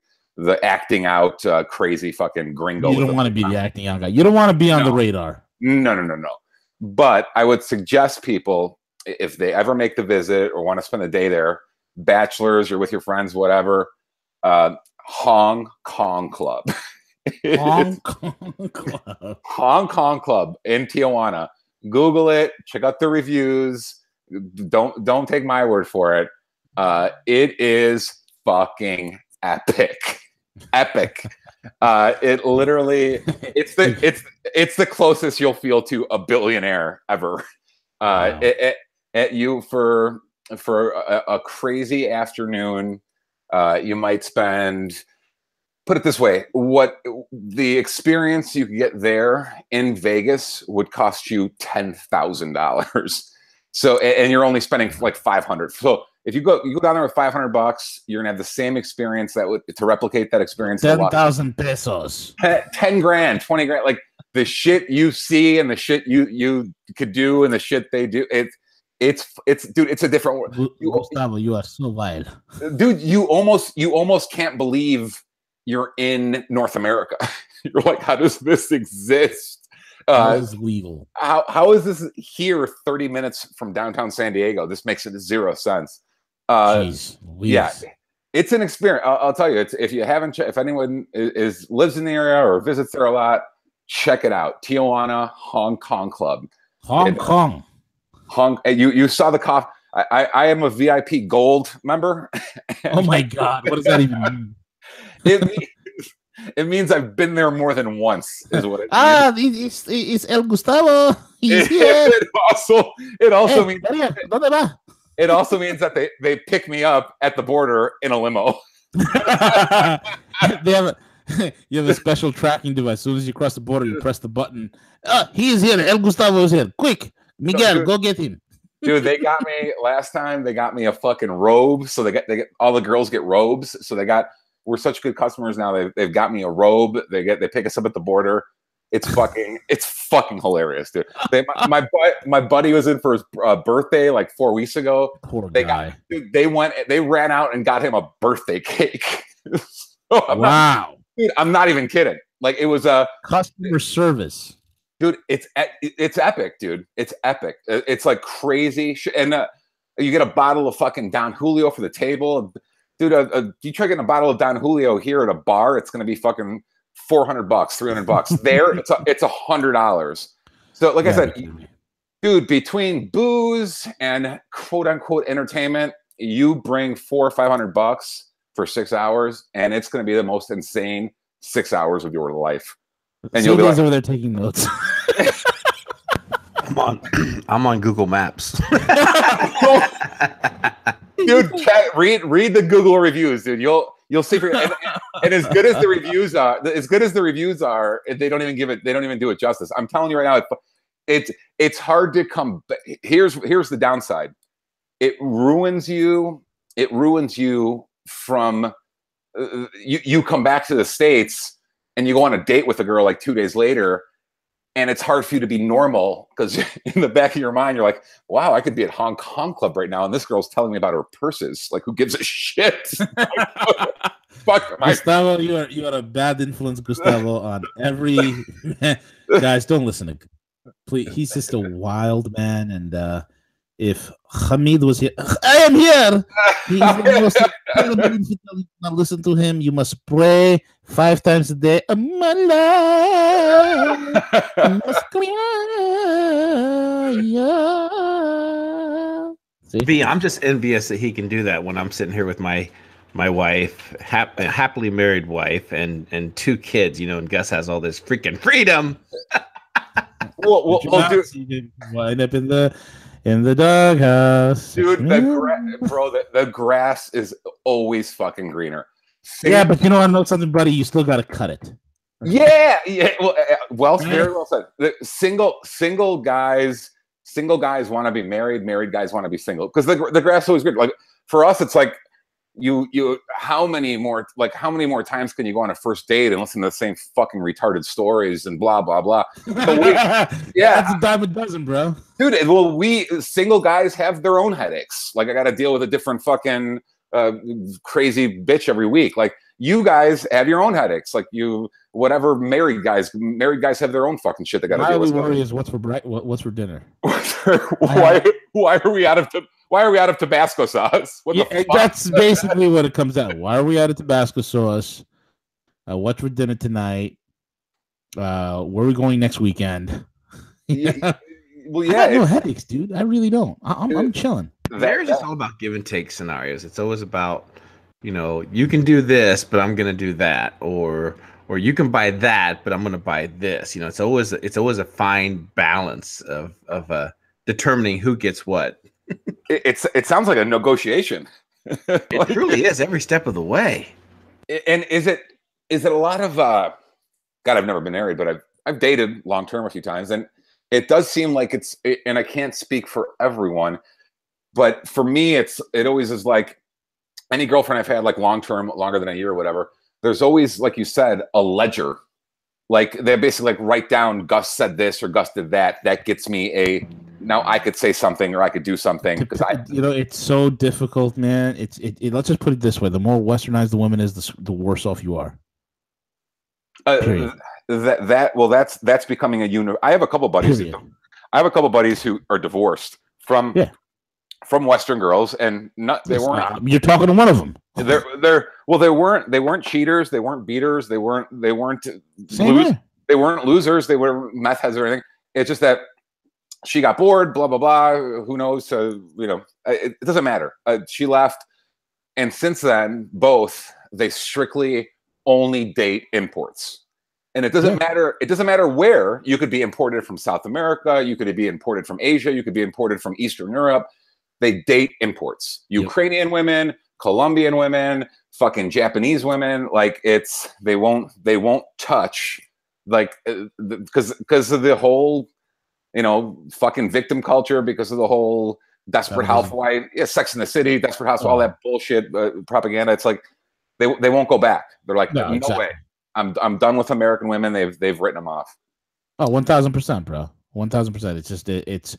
acting out crazy fucking gringo. You don't want to be the acting out guy. You don't want to be on the radar. No. But I would suggest people, if they ever make the visit or want to spend the day there, bachelors or with your friends, whatever, Hong Kong Club. Hong Kong Club. Hong Kong Club in Tijuana. Google it. Check out the reviews. Don't take my word for it. It is fucking epic. It literally it's the closest you'll feel to a billionaire ever. Wow. At you for a crazy afternoon. You might spend, put it this way, what the experience you could get there in Vegas would cost you $10,000. So, and you're only spending like $500. So if you go down there with $500, you're gonna have the same experience to replicate that experience. 10,000 pesos. 10 grand, 20 grand. Like the shit you see and the shit you could do and the shit they do. It's dude, it's a different world. Gustavo, you are so vile. Dude, you almost can't believe you're in North America. You're like, how does this exist? How is legal? How is this here 30 minutes from downtown San Diego? This makes it zero sense. Yeah, it's an experience. I'll tell you, if anyone lives in the area or visits there a lot, check it out. Tijuana Hong Kong Club. Hong Kong. You saw the coffee. I am a VIP Gold member. Oh my God! What does that even mean? It means I've been there more than once. Is what it means. It's El Gustavo. He's here. It also means. It also means that they pick me up at the border in a limo. You have a special tracking device. As soon as you cross the border, you press the button. He is here. El Gustavo is here. Quick, Miguel, go get him. Dude, they got me last time. They got me a fucking robe. So they get all the girls get robes. So we're such good customers now. They've got me a robe. They pick us up at the border. It's fucking hilarious, dude. My buddy was in for his birthday like 4 weeks ago. Poor guy. They ran out and got him a birthday cake. Wow. Dude, I'm not even kidding. Like it was a customer service. Dude, it's epic, dude. It's epic. It's like crazy shit. And you get a bottle of fucking Don Julio for the table. Dude, you try getting a bottle of Don Julio here at a bar, it's going to be fucking $400, $300. There, it's $100. So, like I said, dude, between booze and quote unquote entertainment, you bring $400 or $500 for 6 hours, and it's going to be the most insane 6 hours of your life. And you'll be like, over there taking notes. I'm on Google Maps. Dude, read the Google reviews, dude. You'll see. And as good as the reviews are, they don't even do it justice. I'm telling you right now, it's hard to come. Here's the downside. It ruins you. From you come back to the States and you go on a date with a girl like 2 days later, and it's hard for you to be normal because in the back of your mind you're like, wow, I could be at Hong Kong Club right now and this girl's telling me about her purses. Like, who gives a shit? Fuck. Gustavo, you are a bad influence, Gustavo, on every guys. Don't listen to please. He's just a wild man, and if Hamid was here, I am here. He's the most incredible. If you not listen to him, you must pray 5 times a day. My life must cry. B, I'm just envious that he can do that when I'm sitting here with my wife, happily married wife, and 2 kids. And Gus has all this freaking freedom. We'll do. Wind up in the doghouse, dude. The grass is always fucking greener. Yeah, but I know something, buddy. You still got to cut it. Yeah. Well, very well said. Single guys want to be married. Married guys want to be single because the grass is always green. Like for us, it's like you. How many more times can you go on a first date and listen to the same fucking retarded stories and blah blah blah? Yeah, that's a dime a dozen, bro. Dude, well, we single guys have their own headaches. Like I got to deal with a different fucking crazy bitch every week. Like you guys have your own headaches. Like whatever married guys have their own fucking shit they got to deal with. My worry is what's for dinner. Why are we out of Tabasco sauce? That's basically what it comes out. Why are we out of Tabasco sauce? What's for dinner tonight? Where are we going next weekend? Well, yeah, I have no headaches, dude. I really don't. I'm chilling. Marriage is all about give and take scenarios. It's always about, you can do this, but I'm gonna do that, or you can buy that, but I'm gonna buy this. It's always a fine balance of determining who gets what. It sounds like a negotiation. It truly is every step of the way. And is it a lot of God? I've never been married, but I've dated long term a few times, and it does seem like and I can't speak for everyone, but for me, it always is like any girlfriend I've had like long term, longer than a year or whatever. There's always, like you said, a ledger. Like they basically like write down Gus said this or Gus did that. That gets me now I could say something or I could do something because it's so difficult, man. Let's just put it this way: the more westernized the woman is, the worse off you are. That's becoming a unit. I have a couple buddies. Who are divorced from Western girls, and they weren't. You're talking to one of them. They weren't cheaters. They weren't beaters. They weren't losers. They were meth heads or anything. It's just that she got bored. Blah blah blah. Who knows? It doesn't matter. She left, and since then, they strictly only date imports. And it doesn't matter. It doesn't matter where. You could be imported from South America. You could be imported from Asia. You could be imported from Eastern Europe. They date imports. Ukrainian women, Colombian women, fucking Japanese women. Like they won't touch, like because of the whole, fucking victim culture, because of the whole Desperate Housewife, Sex in the City, Desperate Housewife, all that bullshit propaganda. It's like they won't go back. They're like, no way. I'm done with American women. They've written them off. Oh, 1,000%, bro. 1,000%. It's just it's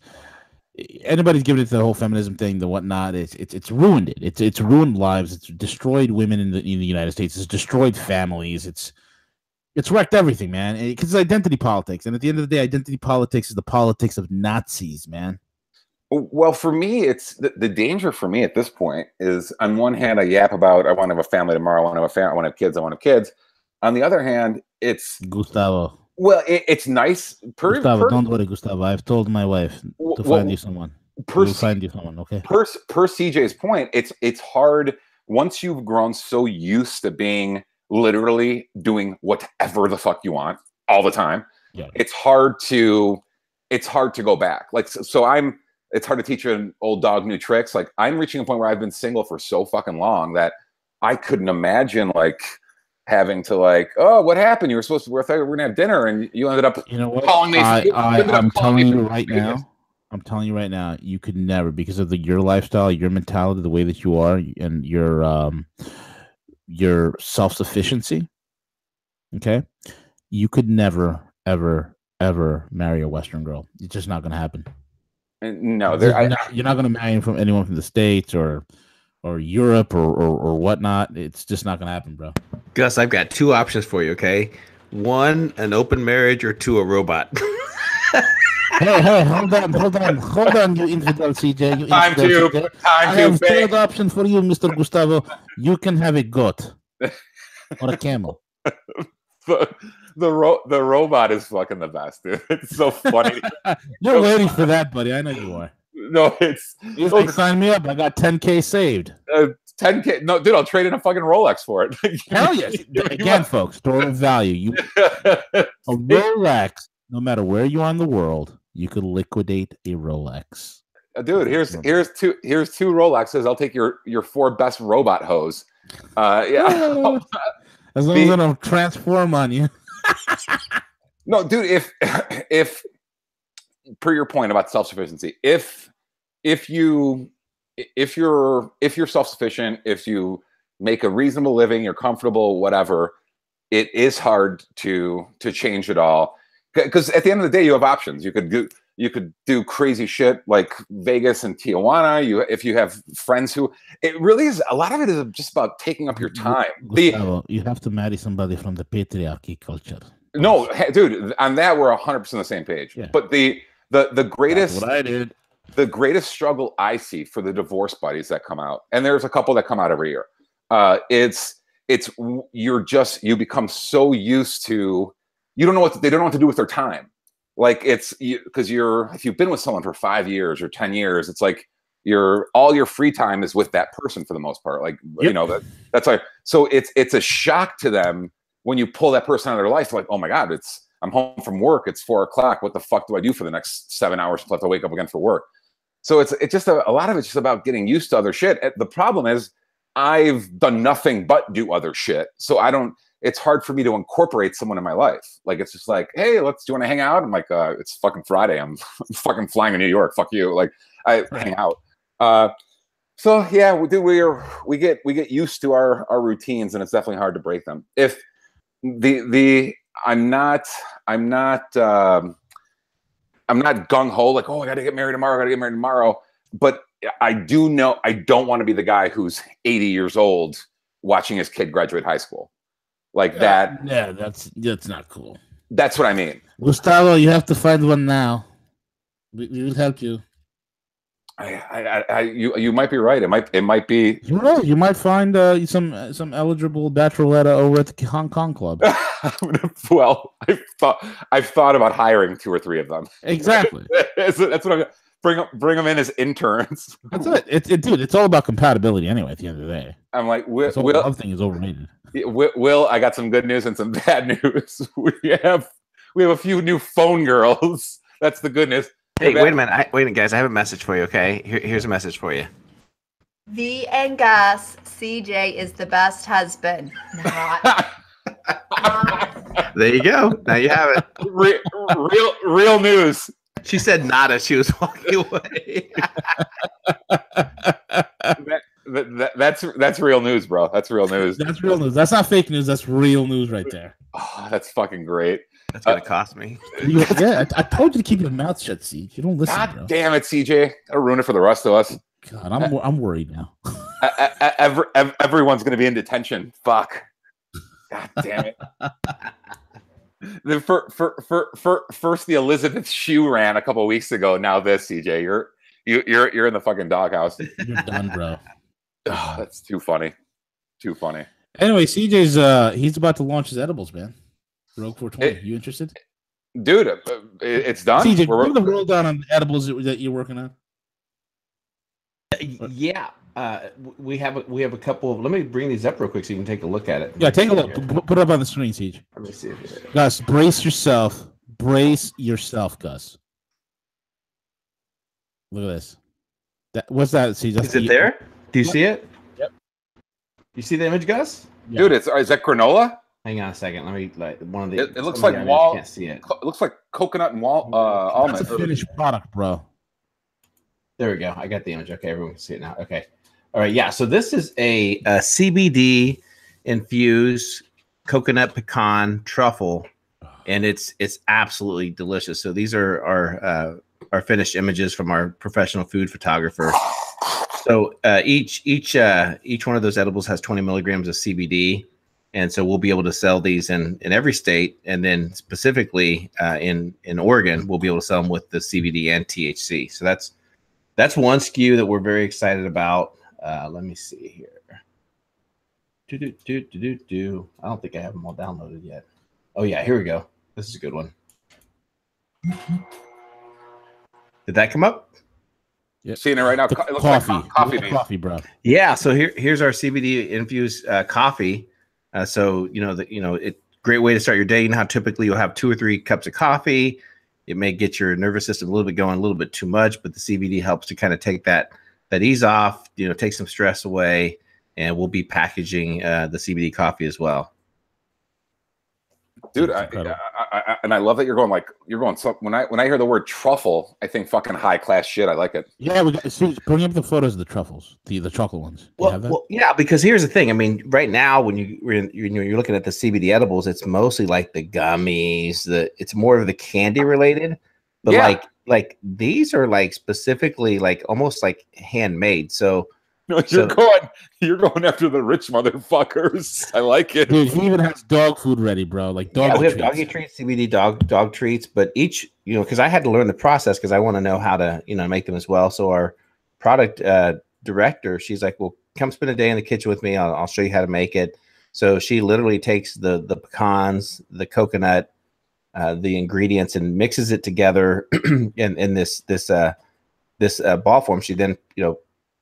anybody's giving it to the whole feminism thing, the whatnot. It's ruined it. It's ruined lives. It's destroyed women in the United States. It's destroyed families. It's wrecked everything, man. Because it's identity politics, and at the end of the day, identity politics is the politics of Nazis, man. Well, for me, it's the danger for me at this point is, on one hand, I yap about I want to have a family tomorrow. I want to have a family. I want to have kids. I want to have kids. On the other hand, it's Gustavo. Well, it's nice. Gustavo, don't worry, Gustavo. I've told my wife to find you someone. We'll find you someone, okay? Per CJ's point, it's hard once you've grown so used to being literally doing whatever the fuck you want all the time. Yeah. It's hard to go back. Like it's hard to teach an old dog new tricks. Like I'm reaching a point where I've been single for so fucking long that I couldn't imagine having to what happened? You were supposed to. We're gonna have dinner, and you ended up. Calling me. I'm telling you right now. You could never, because of your lifestyle, your mentality, the way that you are, and your self-sufficiency. Okay, you could never, ever, ever marry a Western girl. It's just not gonna happen. No, you're not gonna marry anyone from the States or Europe or whatnot. It's just not gonna happen, bro. Gus, I've got 2 options for you, okay? 1, an open marriage, or 2, a robot. Hey, hold on, you infidel CJ. You Time infidel to CJ. I time have to third bang. option for you, Mr. Gustavo. You can have a goat or a camel. The robot is fucking the best, dude. It's so funny. You're waiting for that, buddy. I know you are. No, it's He's like, sign me up. I got 10K saved. 10K. No, dude, I'll trade in a fucking Rolex for it. Hell yes. Again, folks, store of value. A Rolex, no matter where you are in the world, you could liquidate a Rolex. Dude, here's two Rolexes. I'll take your 4 best robot hose. Yeah. As long as I don't transform on you. No, dude, if per your point about self-sufficiency, if you're self-sufficient, if you make a reasonable living, you're comfortable, whatever, it is hard to change it all. Because at the end of the day, you have options. You could do crazy shit like Vegas and Tijuana. If you have friends who, it really is, a lot of it is just about taking up your time. Gustavo, you have to marry somebody from the patriarchy culture. No, dude, on that we're 100% on the same page. Yeah. But the greatest, that's what I did. The greatest struggle I see for the divorce buddies that come out, and there's a couple that come out every year. You become so used to, they don't know what to do with their time. Like if you've been with someone for 5 years or 10 years, it's like all your free time is with that person for the most part. Like, yep. That's like, so it's a shock to them when you pull that person out of their life. Like, oh my God, I'm home from work. It's 4 o'clock. What the fuck do I do for the next 7 hours until I have to wake up again for work? So it's just a lot of it's just about getting used to other shit. The problem is I've done nothing but do other shit. So it's hard for me to incorporate someone in my life. Like, it's just like, hey, do you want to hang out? I'm like, it's fucking Friday. I'm fucking flying to New York. Fuck you. Like, I hang out. So yeah, we get used to our routines, and it's definitely hard to break them. If I'm not gung ho like, oh, I got to get married tomorrow. But I do know I don't want to be the guy who's 80 years old watching his kid graduate high school. Like that. Yeah, that's not cool. That's what I mean. Gustavo, you have to find one now. We will help you. You might be right. It might be. You might find some eligible bachelorette over at the Hong Kong club. Well, I've thought about hiring 2 or 3 of them. Exactly. That's what I'm. Bring them in as interns. That's it. Dude, it's all about compatibility anyway. At the end of the day, I'm like, the love thing is overrated. Will, I got some good news and some bad news. We have a few new phone girls. That's the good news. Hey, wait a minute, guys. I have a message for you. Okay, here's a message for you. V and Gus, CJ is the best husband. There you go. Now you have it. Real news. She said nada. She was walking away. That's real news, bro. That's real news. That's real news. That's not fake news. That's real news right there. Oh, that's fucking great. That's gonna cost me. Yeah, I told you to keep your mouth shut, CJ. You don't listen. God bro. Damn it, CJ. Gotta ruin it for the rest of us. God, I'm worried now. Everyone's gonna be in detention. Fuck. God damn it. First the Elizabeth Shue ran a couple of weeks ago. Now this, CJ, you're in the fucking doghouse. You're done, bro. Oh, that's too funny. Too funny. Anyway, CJ's he's about to launch his edibles, man. Rogue 420. You interested? Dude, it's done. CJ, give the roll down on the edibles that you're working on. Yeah. We have a couple of. Let me bring these up real quick so you can take a look at it. Yeah, take a look. Put it up on the screen, Siege. Let me see. Gus, brace yourself. Brace yourself, Gus. Look at this. What's that, Siege? Is it there? Do you see it? Yep. You see the image, Gus? Yeah. Dude, is that granola? Hang on a second. Let me one of the. It looks like wall. Can't see it. It looks like coconut and almond. That's a finished product, bro. There we go. I got the image. Okay, everyone can see it now. Okay. All right. Yeah. So this is a CBD infused coconut pecan truffle, and it's absolutely delicious. So these are our finished images from our professional food photographer. So each one of those edibles has 20 milligrams of CBD, And so we'll be able to sell these in every state, and then specifically in Oregon, we'll be able to sell them with the CBD and THC. So that's one SKU that we're very excited about. Let me see here. I don't think I have them all downloaded yet. Oh yeah, here we go. This is a good one. Did that come up? Yep. Seeing it right now. It looks coffee. Like coffee, coffee, bro. Yeah. So here's our CBD infused coffee. So great way to start your day. You know how typically you'll have 2 or 3 cups of coffee. It may get your nervous system a little bit going, a little bit too much, but the CBD helps to kind of take that ease off. Take some stress away, and we'll be packaging the CBD coffee as well. Dude, I love that you're going. So when I hear the word truffle, I think fucking high class shit. I like it. Yeah, bring up the photos of the truffles, the chocolate ones. Well, yeah, because here's the thing. I mean, right now when you're looking at the CBD edibles, it's mostly like the gummies. It's more of the candy related, but yeah. like these are like specifically like almost like handmade. So. You're going after the rich motherfuckers. I like it. Dude, he even has dog food ready, bro. Like dog. Yeah, we have doggy treats, CBD dog treats, but each, because I had to learn the process because I want to know how to, make them as well. So our product director, she's like, well, come spend a day in the kitchen with me. I'll show you how to make it. So she literally takes the pecans, the coconut, the ingredients, and mixes it together in this ball form. She then,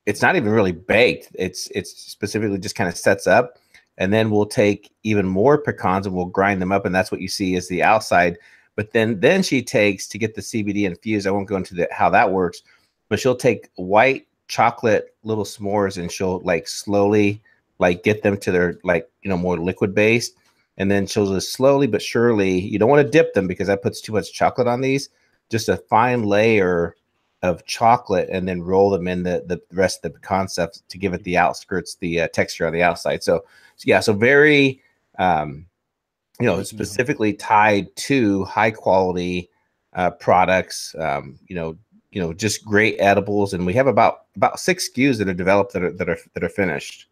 it's not even really baked. It's specifically just kind of sets up, and then we'll take even more pecans and we'll grind them up, and that's what you see is the outside. But then she takes, to get the CBD infused, I won't go into how that works, but she'll take white chocolate little s'mores and she'll like slowly like get them to their more liquid based, and then she'll just slowly but surely, you don't want to dip them because that puts too much chocolate on these, just a fine layer of chocolate, and then roll them in the rest of the pecan stuff to give it the outskirts, the texture on the outside. So very, specifically tied to high quality products, just great edibles. And we have about 6 SKUs that are developed that are finished.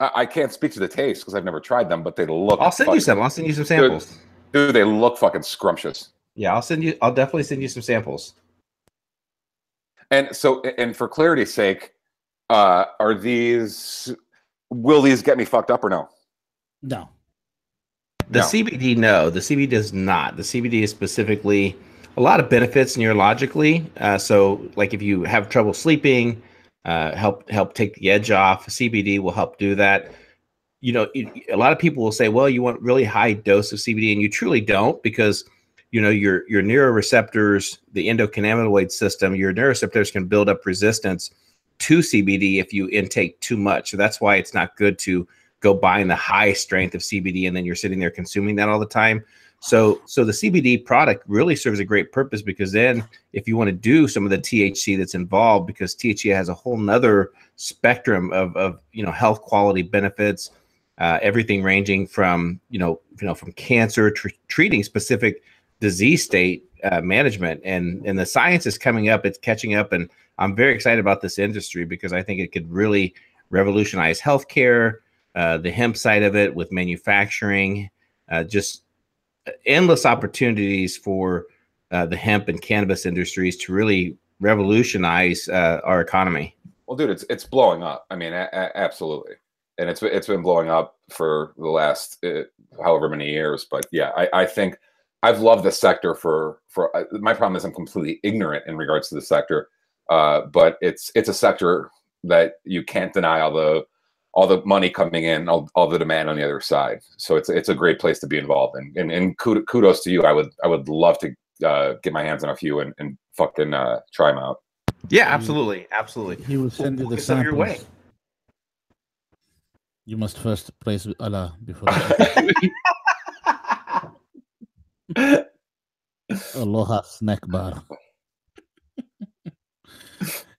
I can't speak to the taste because I've never tried them, but they look. I'll send you some samples. Dude, they look fucking scrumptious. Yeah, I'll definitely send you some samples. And so, and for clarity's sake, will these get me fucked up or no? No. The CBD, no. The CBD does not. The CBD is specifically a lot of benefits neurologically. So, like if you have trouble sleeping, help take the edge off. CBD will help do that. A lot of people will say, well, you want really high dose of CBD, and you truly don't, because your neuroreceptors, the endocannabinoid system, your neuroreceptors can build up resistance to CBD if you intake too much. So that's why it's not good to go buying the high strength of CBD and then you're sitting there consuming that all the time. So the CBD product really serves a great purpose, because then if you want to do some of the THC that's involved, because THC has a whole nother spectrum of health quality benefits, everything ranging from from cancer, treating specific disease state management, and the science is coming up, it's catching up, and I'm very excited about this industry because I think it could really revolutionize healthcare, the hemp side of it with manufacturing, just endless opportunities for the hemp and cannabis industries to really revolutionize our economy. Well, dude, it's blowing up. I mean, absolutely, and it's been blowing up for the last however many years. But yeah, I think I've loved this sector for my problem is I'm completely ignorant in regards to the sector, but it's a sector that you can't deny all the money coming in, all the demand on the other side. So it's a great place to be involved in. And kudos to you. I would love to get my hands on a few and fucking try them out. Yeah, absolutely. He will send you the samples. Your way. You must first praise Allah before. Aloha snack bar.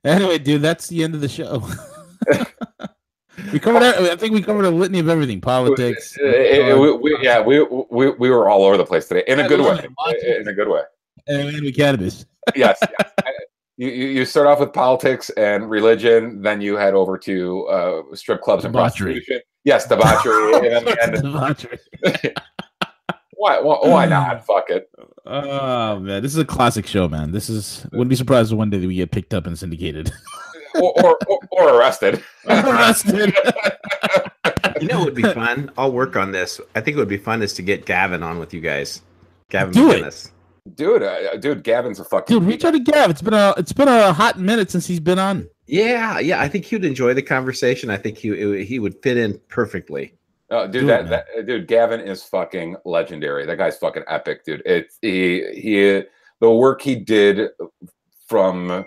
Anyway, dude, that's the end of the show. We covered. I think we covered a litany of everything. Politics. We were all over the place today in a good way. In a good way. And cannabis. Yes. You start off with politics and religion, then you head over to strip clubs and prostitution, Yes, debauchery. And Debauchery. why not? Fuck it. Oh man, this is a classic show, man. Wouldn't be surprised if one day we get picked up and syndicated. or arrested. Arrested. You know what would be fun? I'll work on this. I think it would be fun is to get Gavin on with you guys. Gavin Do it. McGinnis. Dude, Gavin's a fucking Dude, reach out to Gav. It's been a hot minute since he's been on. Yeah. I think he would enjoy the conversation. I think he would fit in perfectly. Dude, Gavin is fucking legendary. That guy's fucking epic, dude. The work he did from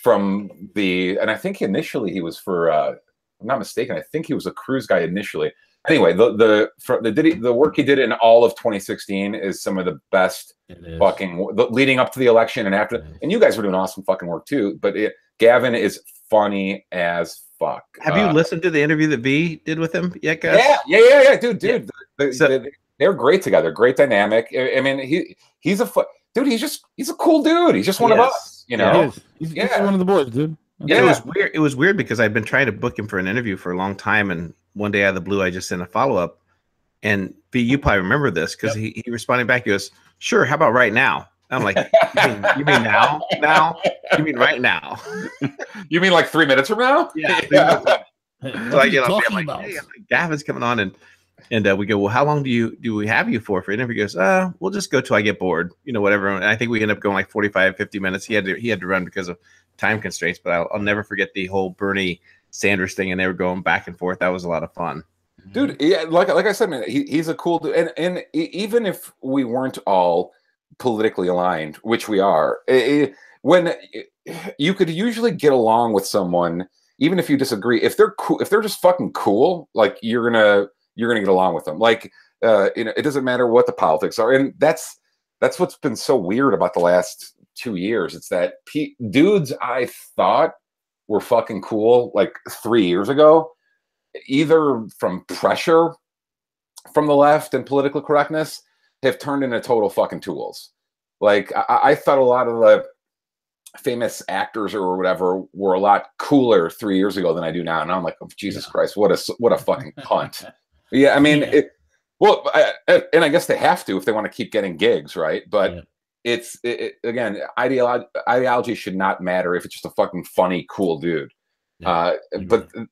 and I think initially he was for if I'm not mistaken, I think he was a cruise guy initially. Anyway, the work he did in all of 2016 is some of the best fucking leading up to the election and after. And you guys were doing awesome fucking work too. But Gavin is funny as fuck. Have you listened to the interview that V did with him yet, Gus? Yeah, dude. Yeah. They're great together. Great dynamic. I mean, he's a cool dude. He's just one of us, you know. He's one of the boys, dude. Yeah, it was weird. It was weird because I'd been trying to book him for an interview for a long time, and one day out of the blue, I just sent a follow up. And V, you probably remember this because he responded back. He goes, "Sure, how about right now?" I'm like, "You mean now? Now? You mean right now? You mean like 3 minutes from now?" Yeah. So I get on. I'm like, "Hey, Gavin's coming on," and we go, "Well, how long do we have you for an interview?" He goes, "We'll just go till I get bored, whatever." And I think we end up going like 45, 50 minutes. He had to run because of time constraints, but I'll never forget the whole Bernie Sanders thing, and they were going back and forth. That was a lot of fun, dude. Yeah, like I said, man, he's a cool dude, and even if we weren't all politically aligned, which we are, when you could usually get along with someone, even if you disagree, if they're cool, if they're just fucking cool, like you're gonna get along with them. Like it doesn't matter what the politics are, and that's what's been so weird about the last 2 years. It's that dudes I thought were fucking cool like 3 years ago, either from pressure from the left and political correctness, have turned into total fucking tools. Like I thought a lot of the famous actors or whatever were a lot cooler 3 years ago than I do now. And I'm like, oh, Jesus Christ, what a fucking punt. Yeah, I mean, and I guess they have to if they want to keep getting gigs, right? But it's again, ideology should not matter if it's just a fucking funny, cool dude. But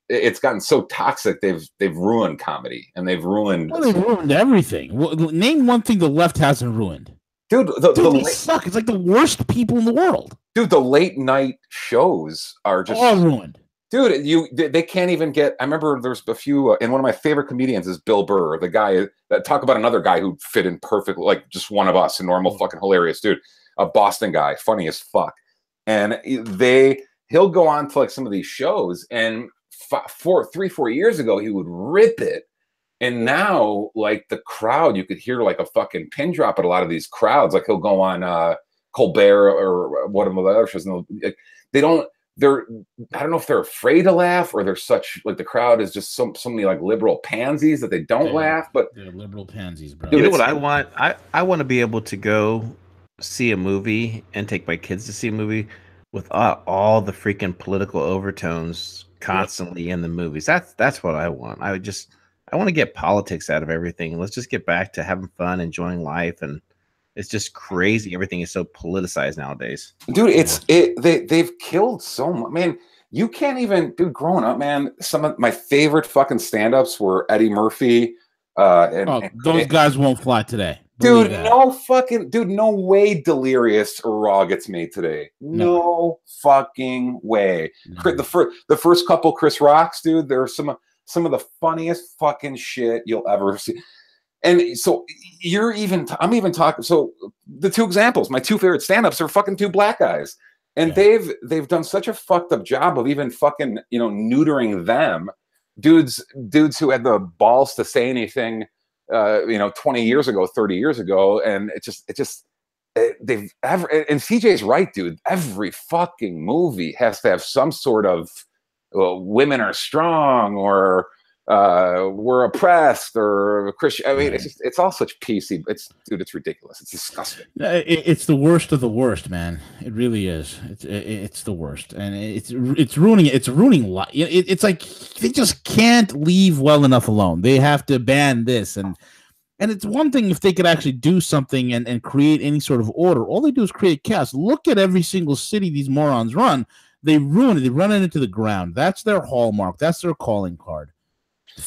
it's gotten so toxic. They've ruined comedy and they've ruined. Well, they've ruined everything. Well, name one thing the left hasn't ruined, dude. They suck. It's like the worst people in the world, dude. The late night shows are just all ruined. Dude, they can't even get. I remember there's a few, and one of my favorite comedians is Bill Burr, the guy that talk about another guy who fit in perfectly, like just one of us, a normal fucking hilarious dude, a Boston guy, funny as fuck, and he'll go on to like some of these shows, and 3-4 years ago he would rip it, and now like the crowd, you could hear like a fucking pin drop at a lot of these crowds. Like he'll go on Colbert or one of the other shows, and they don't. I don't know if they're afraid to laugh or they're such like the crowd is just so many like liberal pansies that they don't laugh. But they're liberal pansies, bro. You know what I want? I want to be able to go see a movie and take my kids to see a movie without all the freaking political overtones constantly in the movies. That's what I want. I want to get politics out of everything. Let's just get back to having fun, enjoying life, and it's just crazy. Everything is so politicized nowadays. Dude, they've killed so much. Man, you can't even, dude, growing up, man, some of my favorite fucking stand-ups were Eddie Murphy. Those guys won't fly today. Dude, no way Delirious or Raw gets made today. No fucking way. No. The first couple Chris Rocks, dude, they're some of the funniest fucking shit you'll ever see. And so I'm even talking. So the two examples, my two favorite stand-ups are fucking two black guys. And they've done such a fucked up job of even fucking, neutering them. Dudes who had the balls to say anything, 20 years ago, 30 years ago. And and CJ's right, dude. Every fucking movie has to have some sort of women are strong or, we're oppressed or Christian. I mean, it's all such PC. It's ridiculous. It's disgusting. It's the worst of the worst, man. It really is. It's the worst, and it's ruining. It's ruining life. It's like they just can't leave well enough alone. They have to ban this, and it's one thing if they could actually do something and create any sort of order. All they do is create chaos. Look at every single city these morons run. They ruin it. They run it into the ground. That's their hallmark. That's their calling card.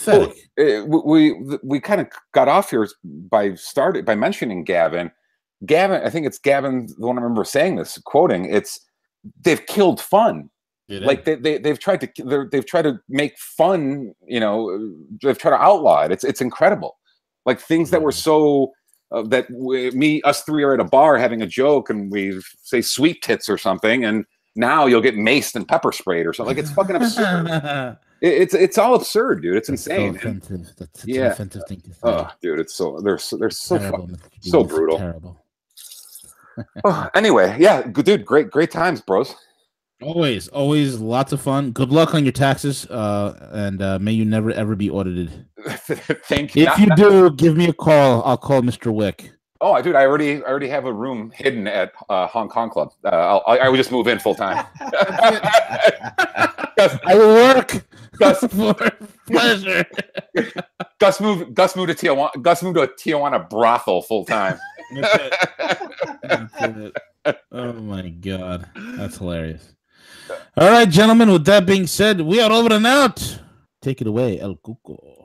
Well, we kind of got off here by mentioning Gavin. I think it's Gavin, the one I remember saying this, quoting. They've killed fun. Like they've tried to make fun. They've tried to outlaw it. It's incredible. Like things that were so us three are at a bar having a joke and we say sweet tits or something, and now you'll get maced and pepper sprayed or something. Like it's fucking absurd. It's all absurd, dude. It's insane. So offensive. That's such an offensive thing to say. Oh, dude, it's so they're so terrible, so brutal. Terrible. Anyway, yeah, dude, great times, bros. Always lots of fun. Good luck on your taxes, and may you never ever be audited. Thank you. If you do, give me a call. I'll call Mr. Wick. Oh, dude, I already have a room hidden at Hong Kong Club. I would just move in full time. I will work. Gus for pleasure. Gus moved to Tijuana. Gus moved to a Tijuana brothel full time. That's it. Oh my god, that's hilarious. All right, gentlemen. With that being said, we are over and out. Take it away, El Cuco.